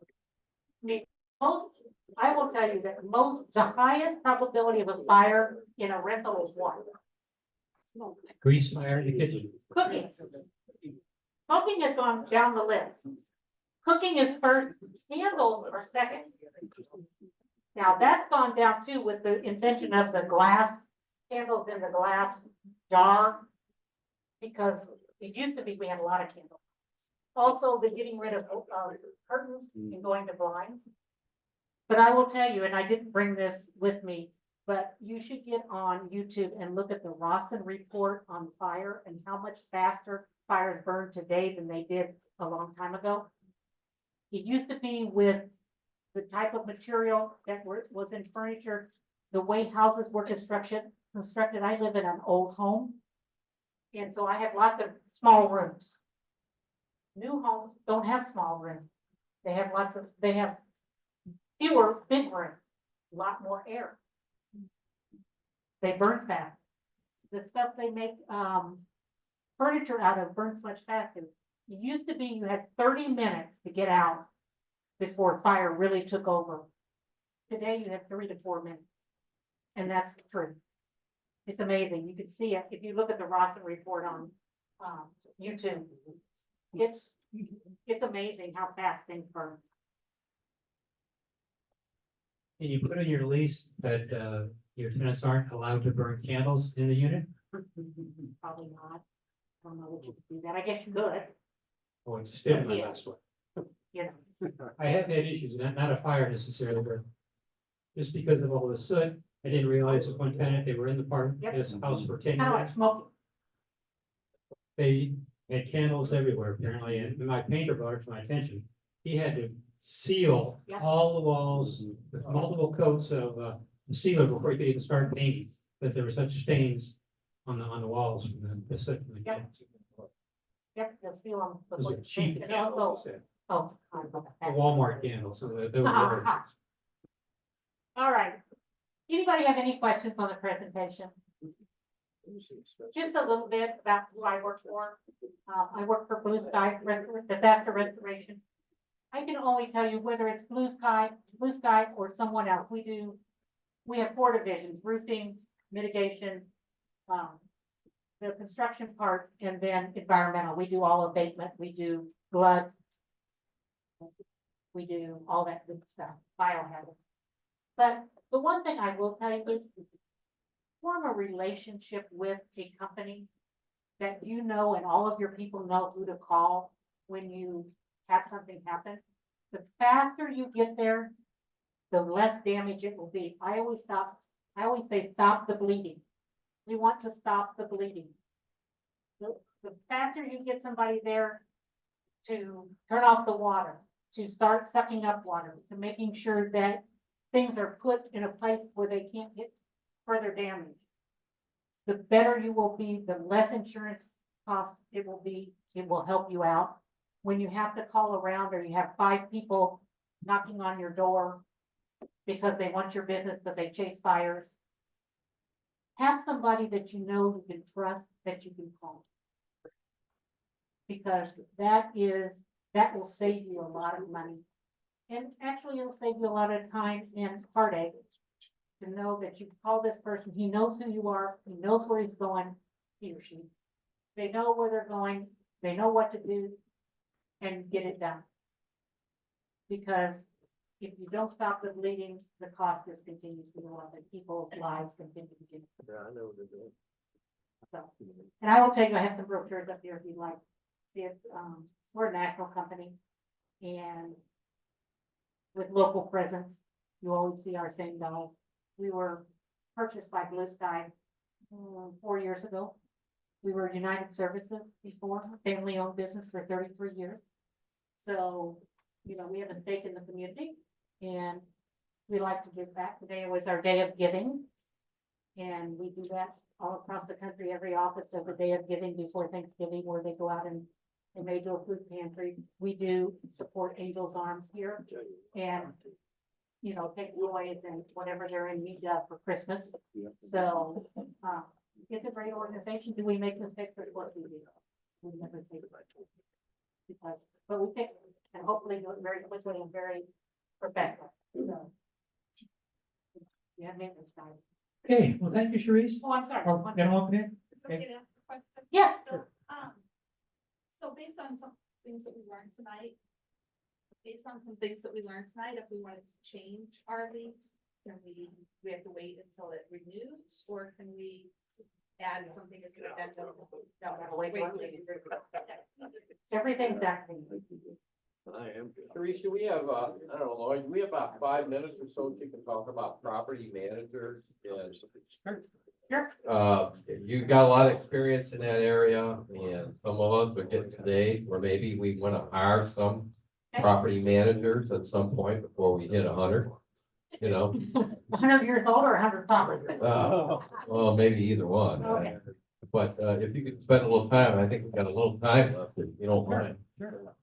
I mean, I will tell you that the highest probability of a fire in a rental is what? Smoke. Grease fire in the kitchen. Cooking. Smoking has gone down the list. Cooking is first, candles are second. Now, that's gone down too with the invention of the glass, candles in the glass jar. Because it used to be, we had a lot of candles. Also, the getting rid of curtains and going to blinds. But I will tell you, and I didn't bring this with me, but you should get on YouTube and look at the Rawson report on fire and how much faster fires burn today than they did a long time ago. It used to be with the type of material that was in furniture, the way houses were constructed. I live in an old home. And so I have lots of small rooms. New homes don't have small rooms. They have fewer big rooms, a lot more air. They burn fast. The stuff they make furniture out of burns much faster. It used to be you had 30 minutes to get out before fire really took over. Today you have 3 to 4 minutes. And that's the truth. It's amazing. You can see it if you look at the Rawson report on YouTube. It's amazing how fast things burn. Can you put in your lease that your tenants aren't allowed to burn candles in the unit? Probably not. I don't know that you could do that. I guess you could, Oh, it's still in my Yeah. last one. you know. I have had issues, not a fire necessarily, but just because of all the soot, I didn't realize that one tenant, they were in the part, Yep. this house for 10 Kind of like years. smoking. They had candles everywhere apparently, and my painter brought it to my attention. He had to seal Yep. all the walls with multiple coats of sealer before he could even start painting, because there were such stains on the walls from the soot from the Yep. candles. Yep, they'll seal them. Those before are you cheap paint. And candles, also- he said. Oh, I don't know about The that. Walmart candles, so they were. All right. Anybody have any questions on the presentation? Just a little bit about who I work for. I work for BluSky Disaster Restoration. I can only tell you whether it's BluSky or someone else. We have 4 divisions: roofing, mitigation, the construction part, and then environmental. We do all abatement, we do blood. We do all that good stuff, biohazard. But the one thing I will tell you is form a relationship with a company that you know and all of your people know who to call when you have something happen. The faster you get there, the less damage it will be. I always say, stop the bleeding. We want to stop the bleeding. The faster you get somebody there to turn off the water, to start sucking up water, to making sure that things are put in a place where they can't get further damage, the better you will be, the less insurance cost it will be. It will help you out. When you have to call around or you have 5 people knocking on your door because they want your business, because they chase fires, have somebody that you know you can trust, that you can call. Because that will save you a lot of money. And actually, it'll save you a lot of time and heartache to know that you call this person. He knows who you are. He knows where he's going, he or she. They know where they're going. They know what to do and get it done. Because if you don't stop the bleeding, the cost just continues to go up and people's lives continue to get. Yeah, I know what they're doing. So, and I will tell you, I have some brochures up here if you'd like to see it. We're a national company, and with local presence, you always see our same dolls. We were purchased by BluSky 4 years ago. We were United Services before, family-owned business for 33 years. So, you know, we have a stake in the community, and we like to give back. Today was our day of giving, and we do that all across the country. Every office does a day of giving before Thanksgiving, where they go out and they may do a food pantry. We do support Angel's Arms here, and you know, take toys and whatever they're in need of for Christmas. So it's a great organization. Do we make mistakes? Of course we do. We never say because, but we fix it, and hopefully do it very quickly and very professional. So, yeah, maintenance guys. Okay, well, thank you, Charisse. Oh, I'm sorry. Oh, get on in. Okay, to ask a question? Yeah. So based on some things that we learned tonight, if we wanted to change our lease, can we have to wait until it renews, or can we add something as an addendum? Everything's acting. I am. Teresa, we have, I don't know, Lloyd, we have about 5 minutes or so you can talk about property managers. And you've got a lot of experience in that area, and some of us are getting to the age where maybe we want to hire some property managers at some point before we hit 100, you know. 100 years old or 100 pounds? Well, maybe either one. Okay. But if you could spend a little time, I think we've got a little time left, if you don't mind.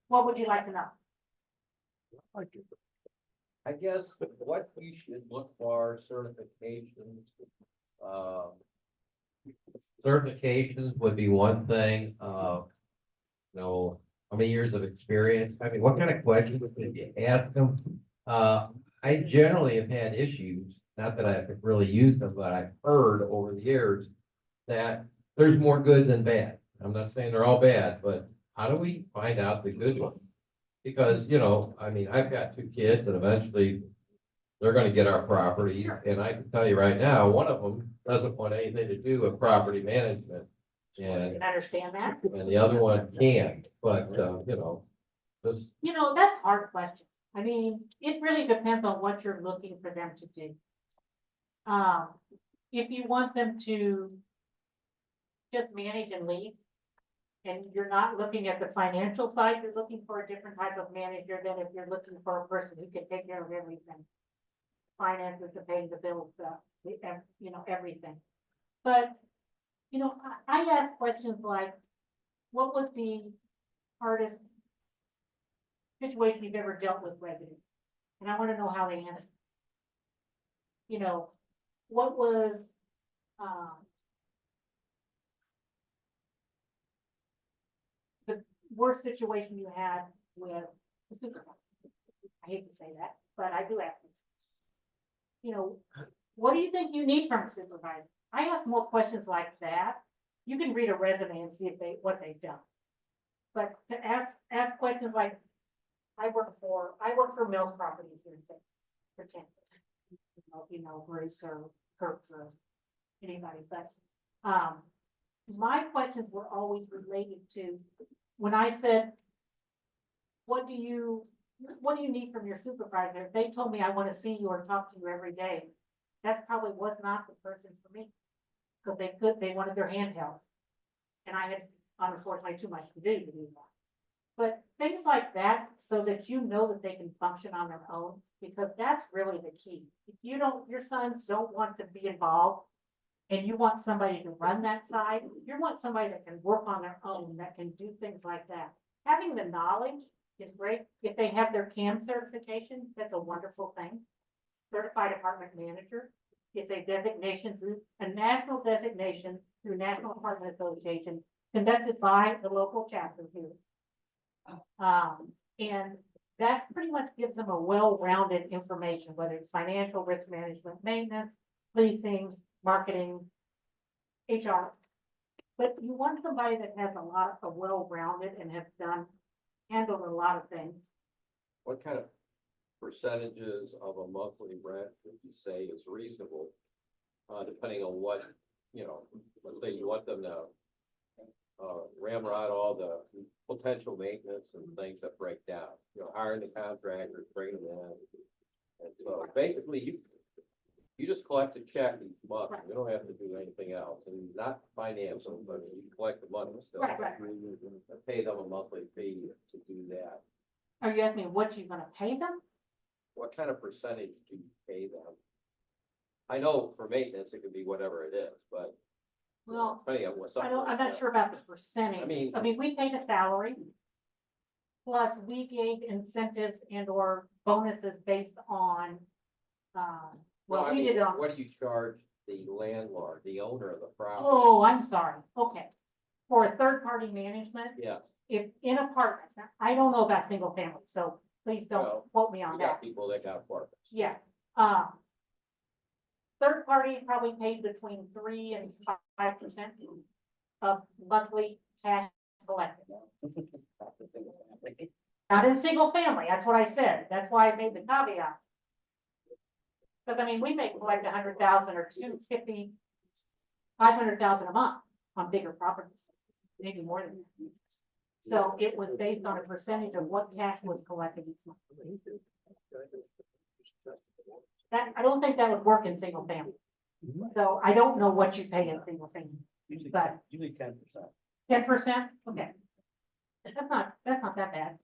What would you like to know? I guess what you should look for, certifications. Certifications would be one thing, you know, how many years of experience? I mean, what kind of questions did you ask them? I generally have had issues, not that I've really used them, but I've heard over the years that there's more good than bad. I'm not saying they're all bad, but how do we find out the good ones? Because, you know, I mean, I've got 2 kids and eventually they're gonna get our property. And I can tell you right now, one of them doesn't want anything to do with property management. And, I understand that. and the other one can, but, you know, just, You know, that's a hard question. I mean, it really depends on what you're looking for them to do. If you want them to just manage and leave, and you're not looking at the financial side, you're looking for a different type of manager than if you're looking for a person who can take care of everything. Finances, the paying the bills, you know, everything. But, you know, I ask questions like, what was the hardest situation you've ever dealt with residents? And I want to know how they answered. You know, what was, worst situation you had with the supervisor? I hate to say that, but I do ask them. You know, what do you think you need from a supervisor? I ask more questions like that. You can read a resume and see if what they've done. But to ask questions like, I work for Mills Properties here in St. Louis, for 10. You know, Bruce or Kirk or anybody, but, my questions were always related to, when I said, what do you need from your supervisor? If they told me I want to see you or talk to you every day, that probably was not the person for me. Because they wanted their hand held. And I had, unfortunately, too much to do that. But things like that, so that you know that they can function on their own, because that's really the key. If your sons don't want to be involved, and you want somebody to run that side, you want somebody that can work on their own, that can do things like that. Having the knowledge is great. If they have their CAM certification, that's a wonderful thing. Certified Apartment Manager. It's a designation through a national designation through National Apartment Association conducted by the local chapter here. And that pretty much gives them a well-rounded information, whether it's financial, risk management, maintenance, leasing, marketing, HR. But you want somebody that has a well-rounded and has handled a lot of things. What kind of percentages of a monthly rent would you say is reasonable? Depending on what, let's say you want them to ramrod all the potential maintenance and things that break down, hiring the contractors, bringing them in. And so basically you just collect a check each month. Right. You don't have to do anything else, and not finance them, but you collect the money still. Right. Pay them a monthly fee to do that. Are you asking me what you're gonna pay them? What kind of percentage do you pay them? I know for maintenance, it could be whatever it is, but. Well, depending on what I'm not sure about the percentage. I mean, we paid a salary. Plus we gave incentives and or bonuses based on, I we mean, did it on. what do you charge the landlord, the owner of the property? Oh, I'm sorry. Okay. For a third-party management, Yes, if in apartments, now, I don't know about single family, so please don't Well, quote me on you that. got people that got apartments. Yeah. Third party probably paid between 3 and 5% of monthly cash collected. Not in single family, that's what I said. That's why I made the caveat. Because we may collect 100,000 or 250, 500,000 a month on bigger properties, maybe more than that. So it was based on a percentage of what cash was collected each month. That, I don't think that would work in single family. So I don't know what you pay in single family, but Usually 10%. 10%, okay. That's not that bad.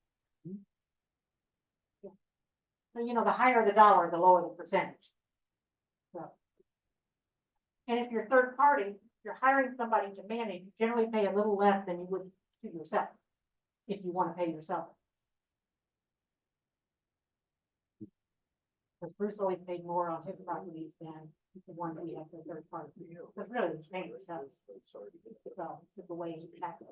Yeah. So, the higher the dollar, the lower the percentage. So. And if you're third party, you're hiring somebody to manage, you generally pay a little less than you would to yourself, if you want to pay yourself. Because Bruce always paid more on his properties than the one we have for third party. Because really, it's paying yourself. So it's just the way it's taxed.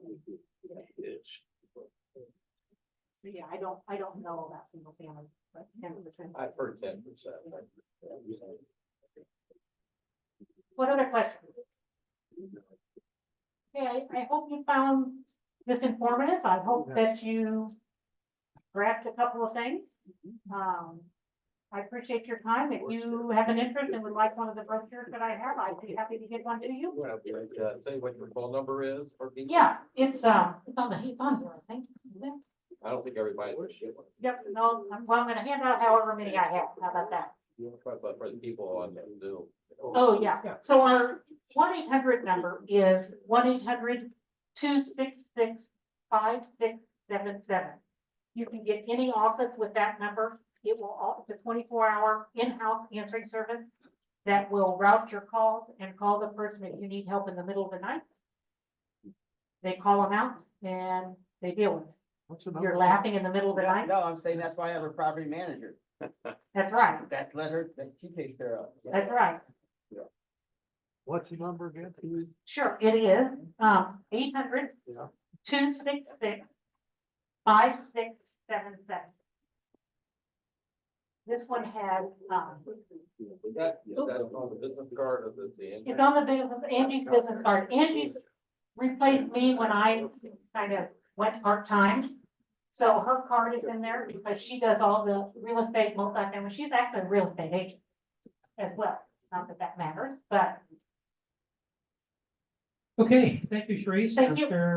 But yeah, I don't know about single family, but 10%. I've heard 10%. What other questions? Okay, I hope you found this informative. I hope that you grabbed a couple of things. I appreciate your time. If you have an interest and would like one of the brochures that I have, I'd be happy to get one to you. Say what your phone number is, or people? Yeah, it's on here, I think. Is it? I don't think everybody would. Yep, no, I'm gonna hand out however many I have. How about that? But for the people on the Zoom. Oh, yeah. So our 1-800 number is 1-800-266-5677. You can get any office with that number. It's a 24-hour in-house answering service that will route your calls and call the person if you need help in the middle of the night. They call them out and they deal with it. You're laughing in the middle of the night? No, I'm saying that's why I have a property manager. That's right. That she takes care of. That's right. What's the number again? Sure, it is 800-266-5677. 5677. This one has, Is that on the business card of the? it's on the business, Angie's business card. Angie's replaced me when I kind of went part-time. So her card is in there because she does all the real estate multifamily. She's actually a real estate agent as well. Not that that matters, but Okay, thank you, Charisse. Thank you. I'm sure